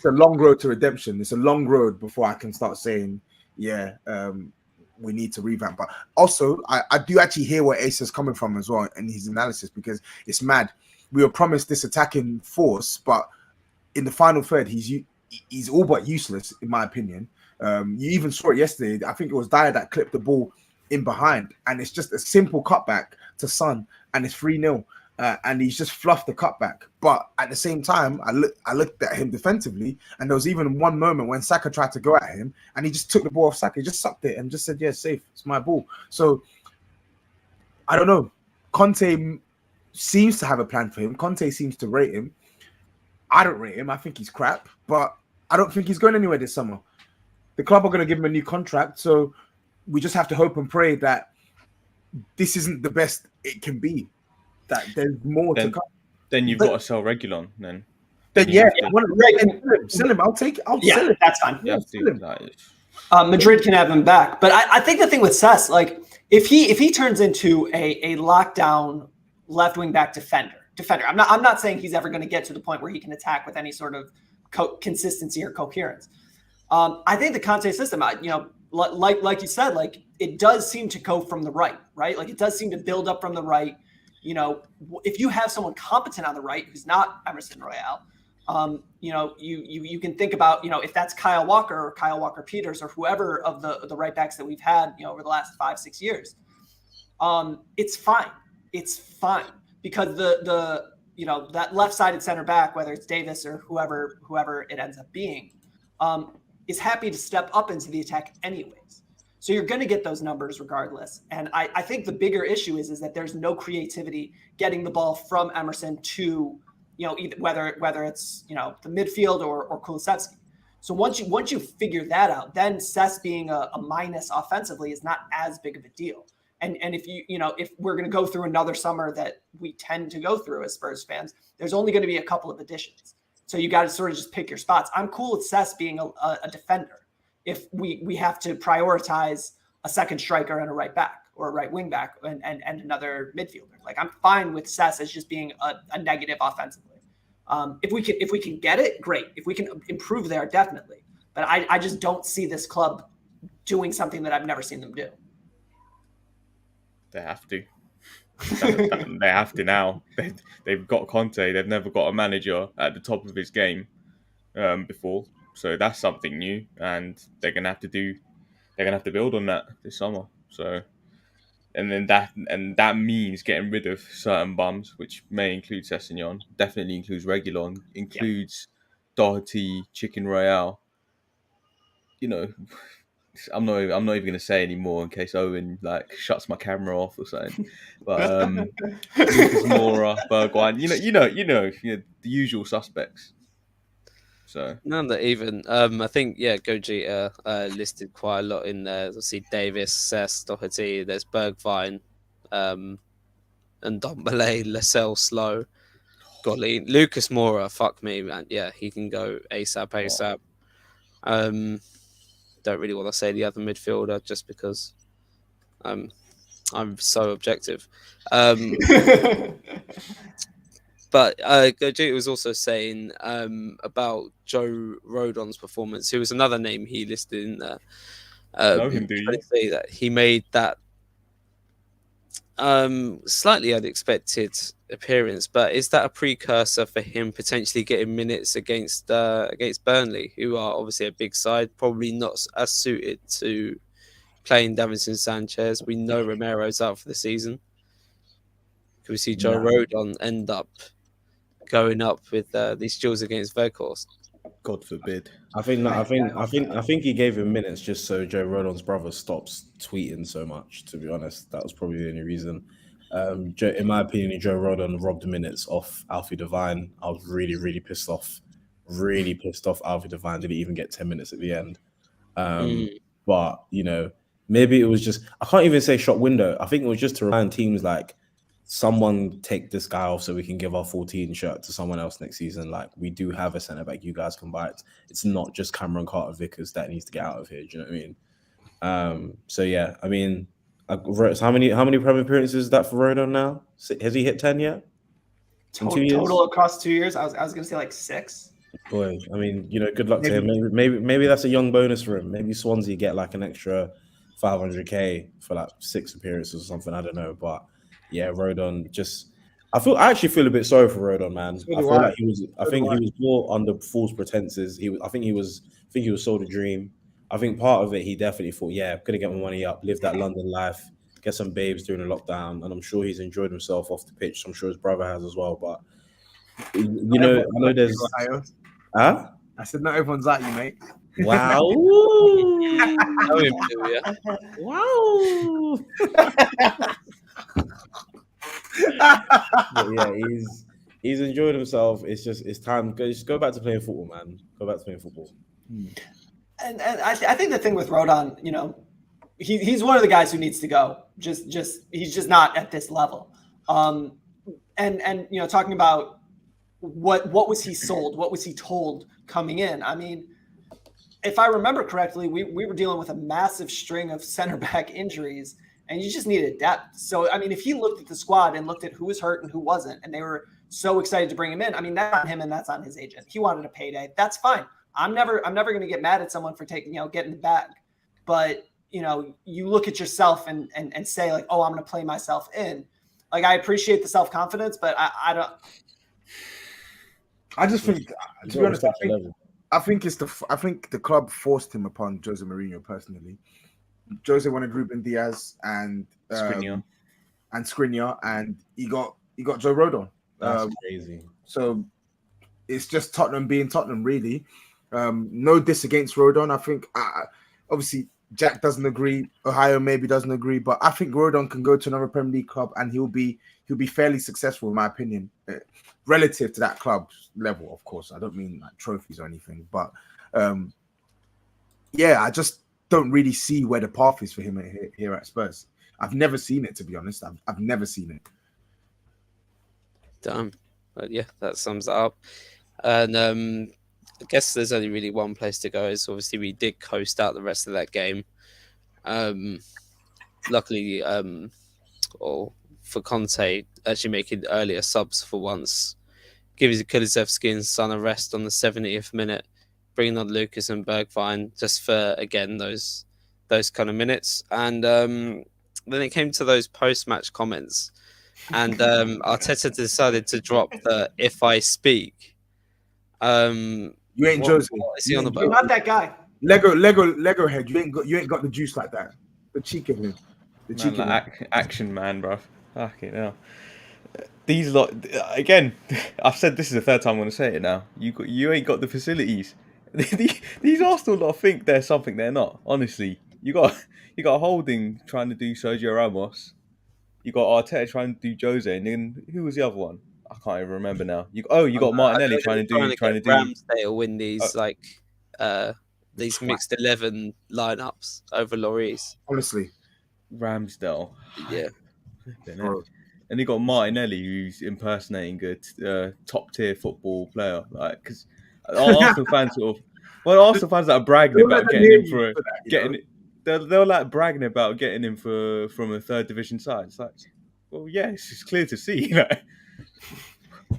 a long road to redemption. It's a long road before I can start saying we need to revamp. But also I do actually hear where Ace is coming from as well in his analysis, because it's mad. We were promised this attacking force, but in the final third he's all but useless in my opinion. You even saw it yesterday. I think it was Dyer that clipped the ball in behind, and it's just a simple cutback to Son, and it's 3-0. And he's just fluffed the cutback. But at the same time, I looked at him defensively, and there was even one moment when Saka tried to go at him, and he just took the ball off Saka. He just sucked it and just said, "Yeah, safe. It's my ball." So I don't know. Conte seems to have a plan for him. Conte seems to rate him. I don't rate him. I think he's crap, but I don't think he's going anywhere this summer. The club are going to give him a new contract, so we just have to hope and pray that this isn't the best it can be. That there's more to come. Then you've got to sell Reguilon. Then sell him. I'll take it. Sell him. That's fine. Sell him. Madrid can have him back, but I think the thing with Cess, like if he turns into a lockdown left wing back defender. I'm not saying he's ever going to get to the point where he can attack with any sort of consistency or coherence. I think the Conte system, like you said, like it does seem to go from the right? Like it does seem to build up from the right. You know, if you have someone competent on the right who's not Emerson Royale, you know, you can think about, you know, if that's Kyle Walker or Kyle Walker Peters or whoever of the right backs that we've had, you know, over the last 5-6 years, it's fine. It's fine because the you know, that left-sided center back, whether it's Davis or whoever it ends up being, is happy to step up into the attack anyways. So you're going to get those numbers regardless. And I think the bigger issue is that there's no creativity getting the ball from Emerson to, you know, either, whether it's, you know, the midfield or Kulusevski. So once you figure that out, then Cess being a minus offensively is not as big of a deal. And if if we're going to go through another summer that we tend to go through as Spurs fans, there's only going to be a couple of additions. So you got to sort of just pick your spots. I'm cool with Cess being a defender if we have to prioritize a second striker and a right back or a right wing back and another midfielder. Like I'm fine with Cess as just being a negative offensively. If we can get it, great. If we can improve there, definitely. But I just don't see this club doing something that I've never seen them do. They have to. They have to now. They've got Conte. They've never got a manager at the top of his game before. So that's something new, and they're gonna have to build on that this summer. So, and that means getting rid of certain bums, which may include Sessegnon, definitely includes Reguilon, includes Doherty, Chicken Royale. You know, I'm not even going to say anymore in case Owen like shuts my camera off or something. But Lucas Moura, Bergwijn, you know the usual suspects. So none that even. I think Gogeta listed quite a lot in there. Obviously Davis, Cess, Doherty. There's Bergwijn, and Ndombele, Lascelles, Slow, Golly, Lucas Moura. Fuck me, man. Yeah, he can go ASAP. Don't really want to say the other midfielder just because I'm so objective. But Gogeta was also saying about Joe Rodon's performance, who was another name he listed in there. know him, do you? Say that he made that slightly unexpected appearance, but is that a precursor for him potentially getting minutes against Burnley, who are obviously a big side, probably not as suited to playing Davinson Sanchez? We know Romero's out for the season. Could we see Joe Rodon end up going up with these duels against Weghorst? God forbid. I think he gave him minutes just so Joe Rodon's brother stops tweeting so much. To be honest, that was probably the only reason. In my opinion, Joe Rodon robbed minutes off Alfie Devine. I was really, really pissed off. Really pissed off. Alfie Devine didn't even get 10 minutes at the end. But maybe it was just, I can't even say shop window. I think it was just to remind teams like, someone take this guy off so we can give our 14 shirt to someone else next season. Like, we do have a centre back you guys can buy it. It's not just Cameron Carter-Vickers that needs to get out of here. Do you know what I mean? So yeah, I mean, how many Premier appearances is that for Rodon now? Has he hit 10 yet? Total across 2 years? I was going to say like 6. Boy, I mean, good luck to him. Maybe that's a young bonus for him. Maybe Swansea get like an extra 500k for like 6 appearances or something. I don't know, but yeah, Rodon I actually feel a bit sorry for Rodon, man. I think he was brought under false pretenses. I think he was sold a dream. I think part of it, he definitely thought, yeah, I'm gonna get my money up, live that London life, get some babes during the lockdown, and I'm sure he's enjoyed himself off the pitch. I'm sure his brother has as well. But I know there's I said not everyone's like you, mate. Wow. Wow. But yeah, he's enjoyed himself. It's time. Just go back to playing football, man. Go back to playing football. And I think the thing with Rodon, he's one of the guys who needs to go. Just he's just not at this level. And talking about what was he sold? What was he told coming in? I mean, if I remember correctly, we were dealing with a massive string of center back injuries. And you just needed depth. So, I mean, if he looked at the squad and looked at who was hurt and who wasn't, and they were so excited to bring him in, I mean, that's on him and that's on his agent. He wanted a payday. That's fine. I'm never going to get mad at someone for getting the bag. But, you look at yourself and say like, oh, I'm going to play myself in. Like, I appreciate the self-confidence, but I don't. I just think, to be honest, I think the club forced him upon Jose Mourinho personally. Jose wanted Ruben Diaz and Skriniar, and he got Joe Rodon. That's crazy. So it's just Tottenham being Tottenham, really. No diss against Rodon. I think obviously Jack doesn't agree. Ohio maybe doesn't agree, but I think Rodon can go to another Premier League club and he'll be fairly successful, in my opinion, relative to that club's level. Of course, I don't mean like trophies or anything, but yeah, I just don't really see where the path is for him here at Spurs. I've never seen it, to be honest. I've never seen it. Damn. But yeah, that sums it up. And I guess there's only really one place to go. Is obviously we did coast out the rest of that game. Luckily, or for Conte actually making earlier subs for once, giving Kulusevski and Son a rest on the 70th minute, bringing on Lucas and Bergwijn just for again those kind of minutes. And then it came to those post-match comments, and Arteta decided to drop the "if I speak." You ain't Jose. What is he on about? You're not that guy. Lego head. You ain't got the juice like that. The cheek of him. The cheek of him. Action man, bro. Fucking hell. These lot again. I've said this is the third time I'm going to say it now. You ain't got the facilities. These Arsenal lot think they're something they're not. Honestly, you got Holding trying to do Sergio Ramos. You got Arteta trying to do Jose, and then who was the other one? I can't even remember now. You got Martinelli trying to do Ramsdale win these these mixed 11 lineups over Lloris. Honestly, Ramsdale. Yeah. And you got Martinelli, who's impersonating a top tier football player. Like, because Arsenal fans Arsenal fans that are bragging about getting him they're like bragging about getting him from a third division side. It's like, well, yeah, it's just clear to see.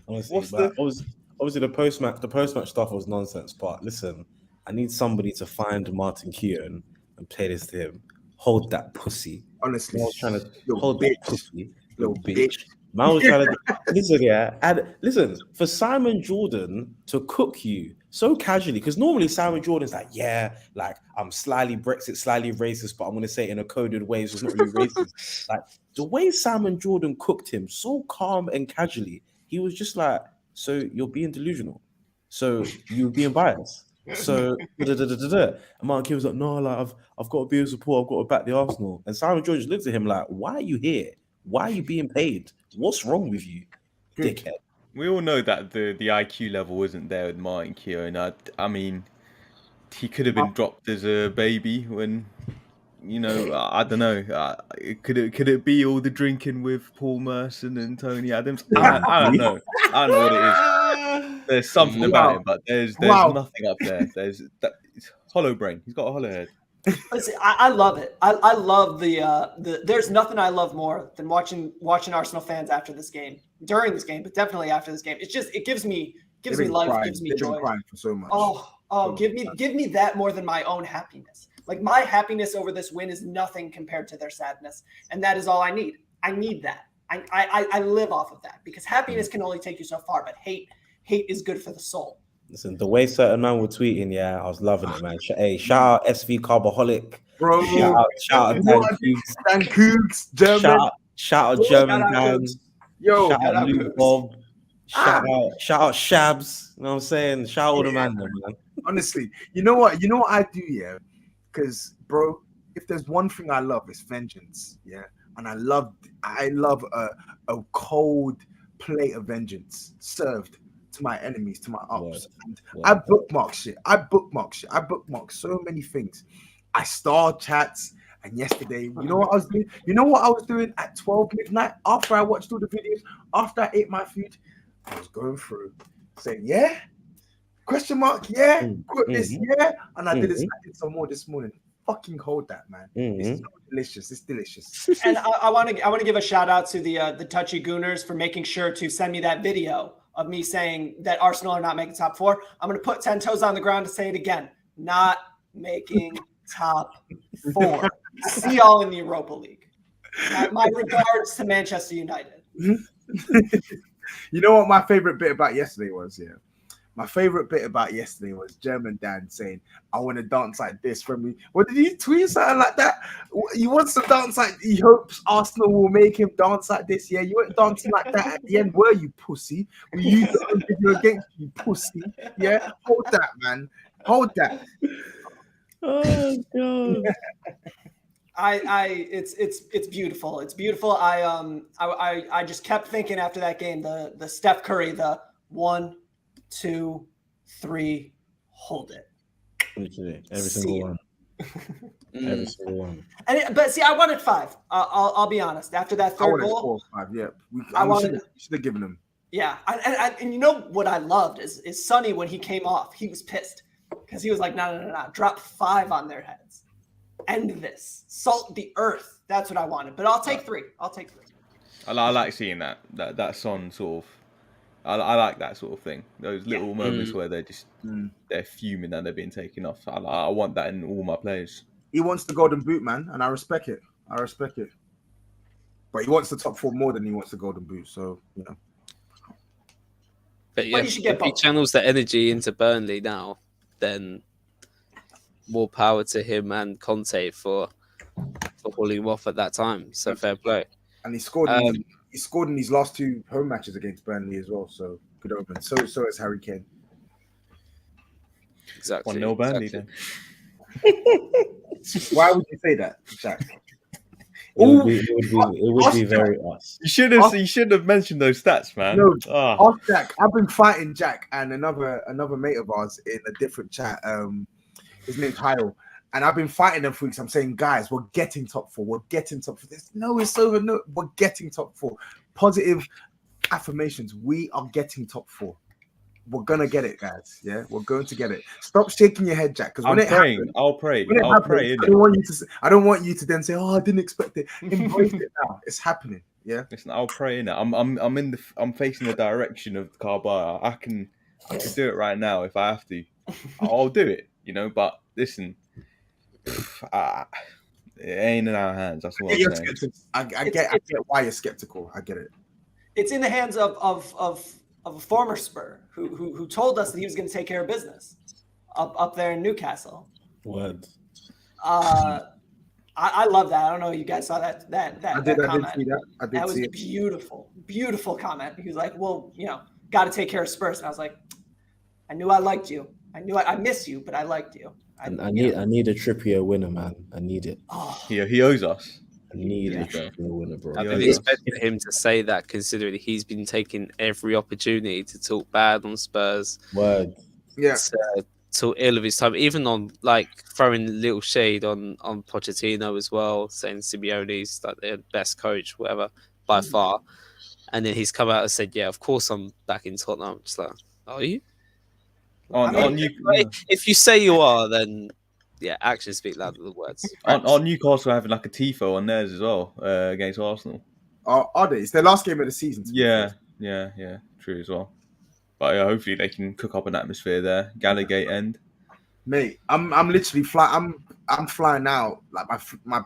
Honestly, obviously the post-match stuff was nonsense. But listen, I need somebody to find Martin Keown and play this to him. Hold that pussy. Honestly, I was trying to hold that pussy, little bitch. Man was trying to listen, yeah. And listen, for Simon Jordan to cook you so casually, because normally Simon Jordan's like, yeah, like I'm slightly Brexit, slightly racist, but I'm gonna say it in a coded way, so it's not really racist. Like the way Simon Jordan cooked him so calm and casually, he was just like, so you're being delusional, so you're being biased. So and Martin Keown was like, no, like I've got to be a support, I've got to back the Arsenal. And Simon Jordan looked at him like, why are you here? Why are you being paid? What's wrong with you, dickhead? We all know that the IQ level isn't there with Martin Keown. I mean, he could have been dropped as a baby when, I don't know. Could it be all the drinking with Paul Merson and Tony Adams? I don't know. I don't know what it is. There's something about him, but there's nothing up there. It's hollow brain. He's got a hollow head. Listen, I love it. I love the. There's nothing I love more than watching Arsenal fans after this game, during this game, but definitely after this game. It's just it gives me life, gives me joy. Crying for so much. Oh, give me that more than my own happiness. Like my happiness over this win is nothing compared to their sadness, and that is all I need. I need that. I live off of that because happiness can only take you so far, but hate is good for the soul. Listen, the way certain man were tweeting, yeah, I was loving it, man. Hey, shout out SV Carbaholic, bro. Shout out Dan Coogs, German. Shout out German guys. Yo, shout out Luke Bob. Shout out Shabs. You know what I'm saying? Shout out all the man, man. Honestly, you know what I do, yeah? Because, bro, if there's one thing I love, it's vengeance, yeah. And I love a cold plate of vengeance served to my enemies, to my ups. I bookmark shit. I bookmark so many things. I star chats. And yesterday, you know what I was doing? You know what I was doing at 12 midnight after I watched all the videos, after I ate my food? I was going through saying, yeah? Question mark, yeah? Got this, yeah? And I did some more this morning. Fucking hold that, man. It's so delicious. It's delicious. And I want to give a shout out to the Touchy Gooners for making sure to send me that video of me saying that Arsenal are not making top four. I'm going to put 10 toes on the ground to say it again. Not making top four. See y'all in the Europa League. My regards to Manchester United. You know what my favorite bit about yesterday was? Yeah. My favorite bit about yesterday was German Dan saying, I want to dance like this from me. What did he tweet? Something like that? He wants to dance like he hopes Arsenal will make him dance like this. Yeah, you weren't dancing like that at the end, were you, pussy? We used the home video against you, pussy. Yeah, hold that, man. Hold that. Oh god. It's beautiful. It's beautiful. I just kept thinking after that game, the Steph Curry, the 1, 2, 3, hold it. Literally, every single one. Every single one. But see, I wanted 5. I'll be honest. After that I third wanted goal, 4 or 5. Yeah, we should have given him. Yeah, and you know what I loved is Sonny when he came off, he was pissed because he was like, no, drop 5 on their heads. End this. Salt the earth. That's what I wanted. But I'll take 3. I like seeing that Son sort of. I like that sort of thing. Those little moments where they're fuming that they're being taken off. I want that in all my players. He wants the golden boot, man, and I respect it. But he wants the top 4 more than he wants the golden boot. So But yeah, you should get if he both. channels that energy into Burnley now, then more power to him and Conte for hauling him off at that time. So fair play. And he scored. He scored in these last 2 home matches against Burnley as well. So good omen. So is Harry Kane. Exactly. 1-0 Burnley then. Why would you say that, Jack? It would be very us. You should have mentioned those stats, man. No, Ah. ask Jack. I've been fighting Jack and another mate of ours in a different chat. His name's Kyle. And I've been fighting them for weeks. I'm saying, guys, we're getting top 4. We're getting top 4. No, it's over. No, we're getting top 4. Positive affirmations. We are getting top 4. We're gonna get it, guys. Yeah, we're going to get it. Stop shaking your head, Jack. Because when I'm praying. happens, I'll pray. when it I'll happens, pray. I don't want you to then say, "Oh, I didn't expect it." Embrace it now. It's happening. Yeah. Listen, I'll pray in it. I'm facing the direction of Carbar. I can do it right now if I have to. I'll do it. But listen. It ain't in our hands. That's what I'm saying. I get why you're skeptical. I get it. It's in the hands of a former Spur who told us that he was going to take care of business up there in Newcastle. Word. I love that. I don't know if you guys saw that comment. I did see that. That was beautiful comment. He was like, well, got to take care of Spurs. And I was like, I knew I liked you. I knew I miss you, but I liked you. I need a Trippier winner, man. I need it. Oh. He owes us. I need a Trippier winner, bro. I've been expecting him to say that, considering he's been taking every opportunity to talk bad on Spurs. Word. Yeah. To talk ill of his time, even on throwing little shade on Pochettino as well, saying Simeone's like their best coach, whatever, by far. And then he's come out and said, "Yeah, of course I'm back in Tottenham." I'm just like, are you? If you say you are, then yeah, actions speak louder than words. On Newcastle having like a tifo on theirs as well against Arsenal. Are they? It's their last game of the season. Yeah, true as well. But yeah, hopefully they can cook up an atmosphere there. Gallagate end. Mate, I'm literally flying. I'm flying out. Like my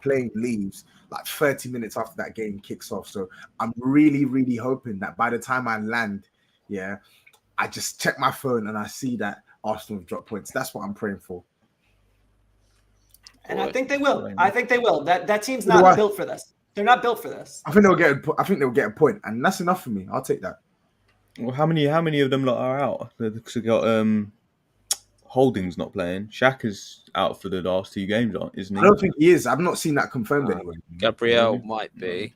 plane leaves like 30 minutes after that game kicks off. So I'm really, really hoping that by the time I land, yeah, I just check my phone and I see that Arsenal have dropped points. That's what I'm praying for. And I think they will. That team's not built for this. They're not built for this. I think they'll get a point, and that's enough for me. I'll take that. Well, how many of them lot are out? Because we got Holding's not playing. Xhaka's out for the last 2 games, isn't he? I don't think he is. I've not seen that confirmed anyway. Gabriel might be.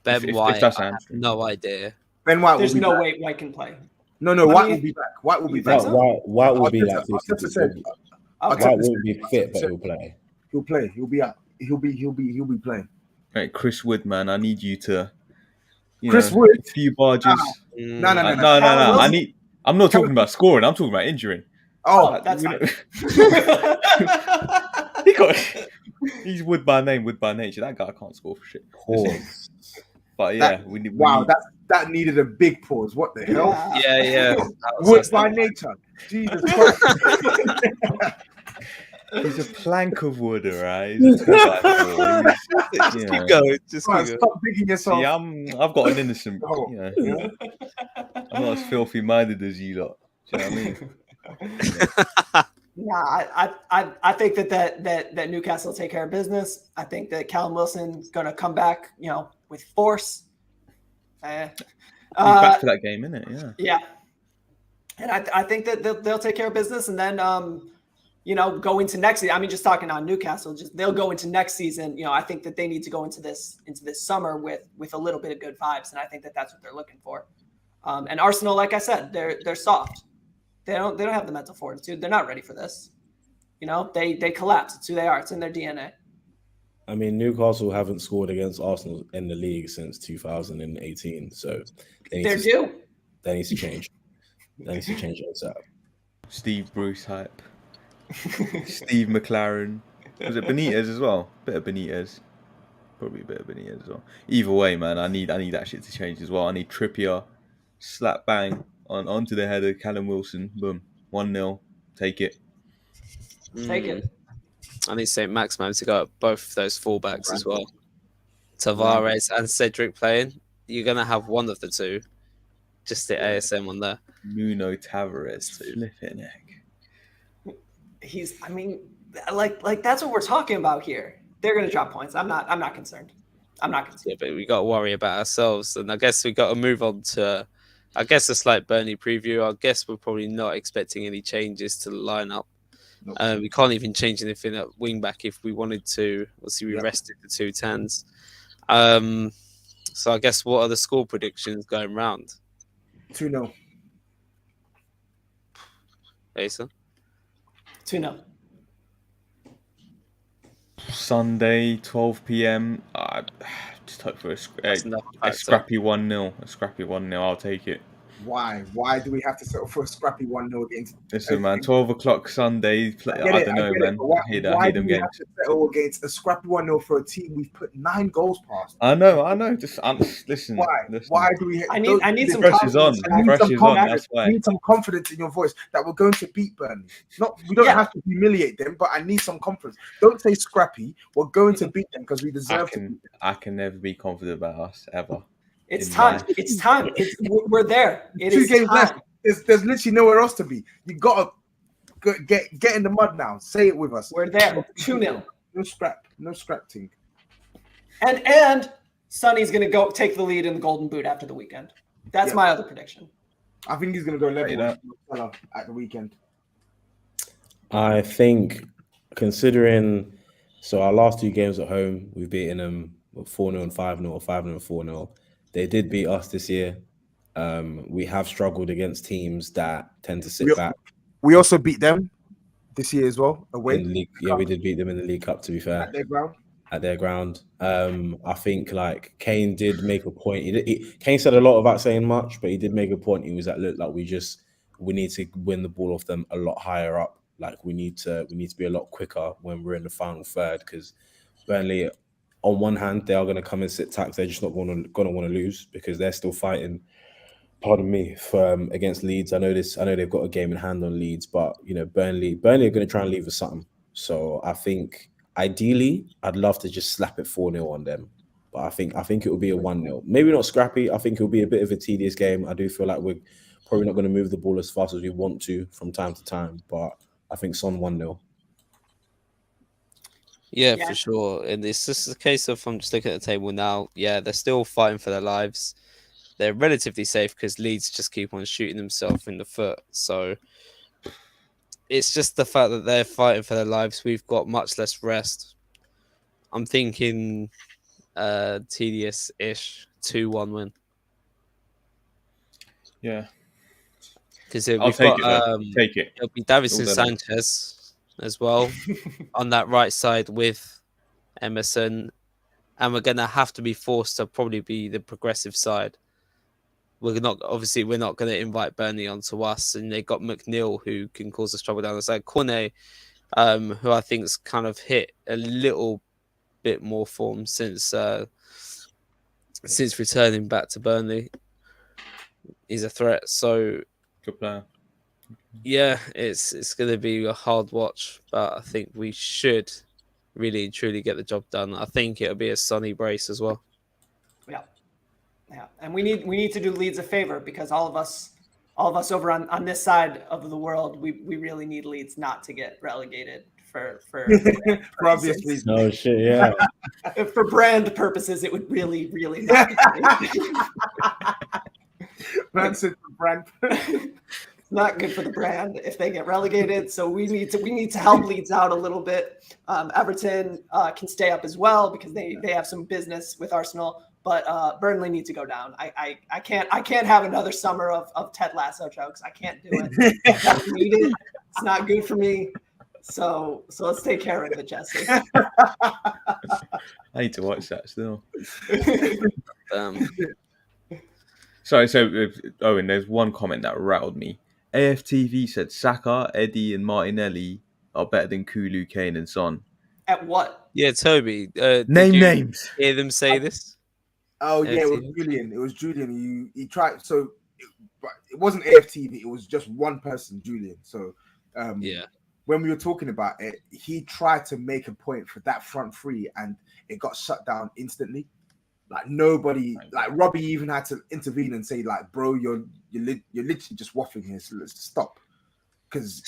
Ben White, I have no idea. Ben White. There's no way White can play. No, White will be back. White will be back. White will be like 50%. Okay. White won't be fit, but he'll play. He'll play. He'll be out. He'll be playing. Right, Chris Wood, man, I need you to. Chris Wood, a few barges. No. I'm not talking about scoring. I'm talking about injuring. Oh, that's fine. He's Wood by name, Wood by nature. That guy can't score for shit. But yeah, we need. That needed a big pause. What the hell? Yeah. Wood by nature. Jesus Christ. He's a plank of wood, alright. He's a 2x4. Just keep going. Just Right, keep going. stop digging yourself. See, I've got an innocent. hole, You know, I'm not as filthy minded as you lot. Do you know what I mean? Yeah, I think that Newcastle will take care of business. I think that Callum Wilson's going to come back, with force. He's back for that game, isn't it? Yeah. Yeah, and I think that they'll take care of business, and then go into next season. I mean, just talking on Newcastle, they'll go into next season. I think that they need to go into this summer with a little bit of good vibes, and I think that that's what they're looking for. And Arsenal, like I said, they're soft. They don't have the mental fortitude. They're not ready for this. They collapse. It's who they are. It's in their DNA. I mean, Newcastle haven't scored against Arsenal in the league since 2018, so they're due. That needs to change. That needs to change ASAP. Steve Bruce hype. Steve McLaren. Was it Benitez as well? Bit of Benitez. Probably a bit of Benitez as well. Either way, man, I need that shit to change as well. I need Trippier, slap bang onto the head of Callum Wilson. Boom. 1-0. Take it. Take it. I need St. Maximin to go up both those fullbacks as well. Tavares and Cedric playing. You're going to have one of the two. Just the ASM on there. Nuno Tavares. Flipping heck. Like that's what we're talking about here. They're going to drop points. I'm not concerned. Yeah, but we got to worry about ourselves. And I guess we got to move on to, a slight Burnley preview. I guess we're probably not expecting any changes to the lineup. Nope. We can't even change anything at wing back if we wanted to. Obviously, we rested the 2 10s. So I guess what are the score predictions going round? 2-0. Asa? 2-0. Sunday, 12 p.m. Just hope for a scrappy 1-0. A scrappy 1-0. I'll take it. Why? Why do we have to settle for a scrappy 1-0 against? Listen, man, 12 o'clock Sunday. I don't know, man. I hate them games. Have to settle against a scrappy 1-0 for a team we've put 9 goals past? I know. Just listen. Why? Listen. Why do we? I need some pressure on. That's why. I need some confidence in your voice that we're going to beat Burnley. We don't have to humiliate them, but I need some confidence. Don't say scrappy. We're going to beat them because we deserve to beat them. I can never be confident about us ever. It's time. It's time. We're there. It 2 is games time. left. There's literally nowhere else to be. You gotta get in the mud now. Say it with us. We're there. 2-0. No scrap team. And Sonny's gonna go take the lead in the Golden Boot after the weekend. That's my other prediction. I think he's gonna go level at the weekend. I think, considering our last 2 games at home, we've beaten them 4-0 and 5-0, or 5-0 and 4-0. They did beat us this year. We have struggled against teams that tend to sit back. We also beat them this year as well, away. In the league, yeah, we did beat them in the League Cup, to be fair. At their ground. I think, Kane did make a point. Kane said a lot without saying much, but he did make a point. He was like, look, we need to win the ball off them a lot higher up. We need to be a lot quicker when we're in the final third, because Burnley, on one hand, they are going to come and sit tax. They're just not going to want to lose because they're still fighting. Pardon me, for against Leeds. I know they've got a game in hand on Leeds, but Burnley are going to try and leave us something. So I think ideally, I'd love to just slap it 4-0 on them, but I think it will be a 1-0. Maybe not scrappy. I think it will be a bit of a tedious game. I do feel like we're probably not going to move the ball as fast as we want to from time to time, but I think Son 1-0. Yeah, for sure. And it's just a case of, I'm just looking at the table now. Yeah, they're still fighting for their lives. They're relatively safe because Leeds just keep on shooting themselves in the foot. So it's just the fact that they're fighting for their lives. We've got much less rest. I'm thinking tedious-ish 2-1 win. Yeah. Because take it. It'll be Davinson Sanchez as well on that right side with Emerson, and we're gonna have to be forced to probably be the progressive side. We're not going to invite Burnley onto us, and they got McNeil who can cause us trouble down the side. Cornet, who I think's kind of hit a little bit more form since returning back to Burnley. He's a threat. So good player. Yeah, it's going to be a hard watch, but I think we should really and truly get the job done. I think it'll be a sunny brace as well. Yeah, and we need to do Leeds a favor, because all of us over on this side of the world, we really need Leeds not to get relegated for obvious purposes. reasons. No shit, yeah. For brand purposes, it would really not be great. That's it, brand. It's not good for the brand if they get relegated. So we need to help Leeds out a little bit. Everton can stay up as well because they have some business with Arsenal. But Burnley needs to go down. I can't have another summer of Ted Lasso jokes. I can't do it. I don't need it. It's not good for me. So let's take care of it, Jesse. I need to watch that still. Sorry, so Owen, there's one comment that rattled me. AFTV said Saka, Eddie, and Martinelli are better than Kulu, Kane, and Son. At what? Yeah, Toby. Name did you names. hear them say this? Oh yeah, it was AFTV? Julian. It was Julian. He tried. So it wasn't AFTV. It was just one person, Julian. So Yeah. when we were talking about it, he tried to make a point for that front three, and it got shut down instantly. Like nobody, like Robbie even had to intervene and say, like, bro, you're literally just waffling here. So let's stop, because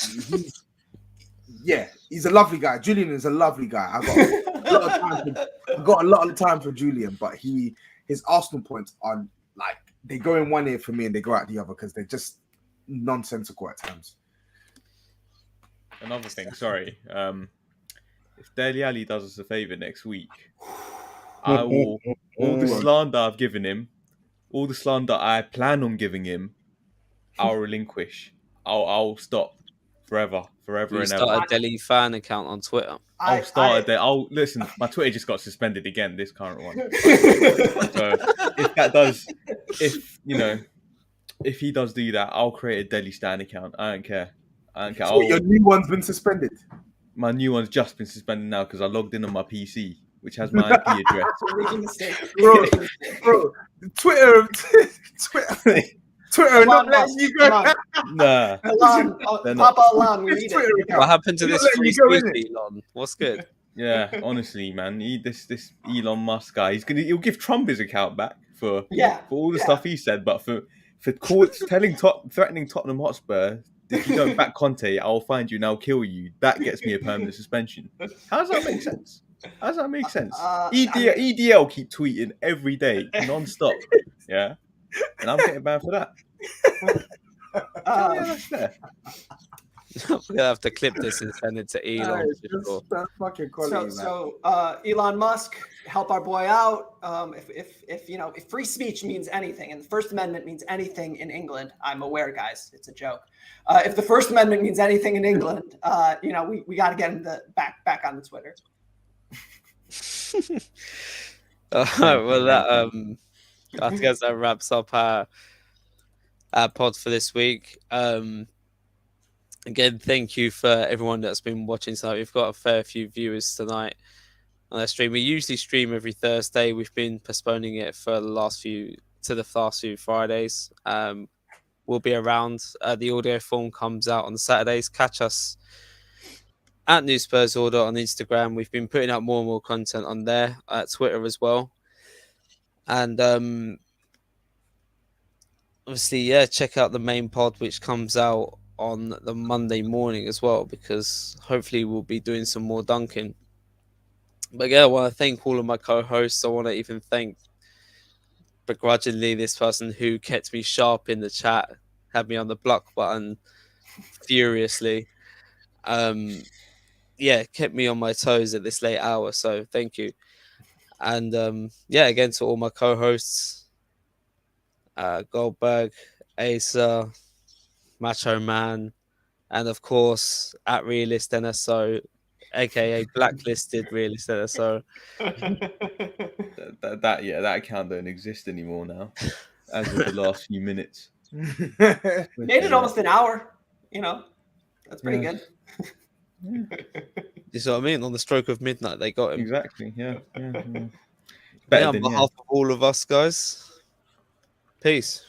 he's a lovely guy. Julian is a lovely guy. I got a lot of time for Julian, but his Arsenal points are like they go in one ear for me and they go out the other because they're just nonsensical at times. Another thing, sorry. If Dele Alli does us a favour next week, I will all the slander I've given him, all the slander I plan on giving him, I'll relinquish. I'll stop forever You and ever. start a Delhi fan account on Twitter. I'll start there. I'll listen. My Twitter just got suspended again. This current one. So if he does do that, I'll create a Delhi Stan account. I don't care. So your new one's been suspended. My new one's just been suspended now because I logged in on my PC, which has my IP address. Bro, Twitter, not letting you go. Nah. Elon, Papa Elon, we need it. What happened to this free speech, Elon? What's good? Yeah, honestly, man, this Elon Musk guy, he'll give Trump his account back for all the stuff he said, but for threatening Tottenham Hotspur, if you don't back Conte, I'll find you and I'll kill you. That gets me a permanent suspension. How does that make sense? EDL keep tweeting every day, non-stop. Yeah, and I'm getting banned for that. That's fair. We're gonna have to clip this and send it to Elon. That's fucking quality, so Elon Musk, help our boy out. If free speech means anything, and the First Amendment means anything in England, I'm aware, guys, it's a joke. If the First Amendment means anything in England, we got to get him back on the Twitter. Well, that I guess that wraps up our pod for this week. Again, thank you for everyone that's been watching tonight. We've got a fair few viewers tonight on our stream. We usually stream every Thursday. We've been postponing it for the last few Fridays. We'll be around. The audio form comes out on Saturdays. Catch us at New Spurs Order on Instagram. We've been putting out more and more content on there, at Twitter as well. And obviously, check out the main pod, which comes out on the Monday morning as well, because hopefully we'll be doing some more dunking. But yeah, I want to thank all of my co-hosts. I want to even thank begrudgingly this person who kept me sharp in the chat, had me on the block button furiously. Kept me on my toes at this late hour, so thank you. And again, to all my co-hosts, Goldberg, Asa, Macho Man, and of course at Realist NSO, aka Blacklisted Realist NSO. That account don't exist anymore now, as of the last few minutes. Made it almost an hour. That's pretty good. You see what I mean? On the stroke of midnight, they got him. Exactly. Yeah. On behalf of all of us, guys, peace.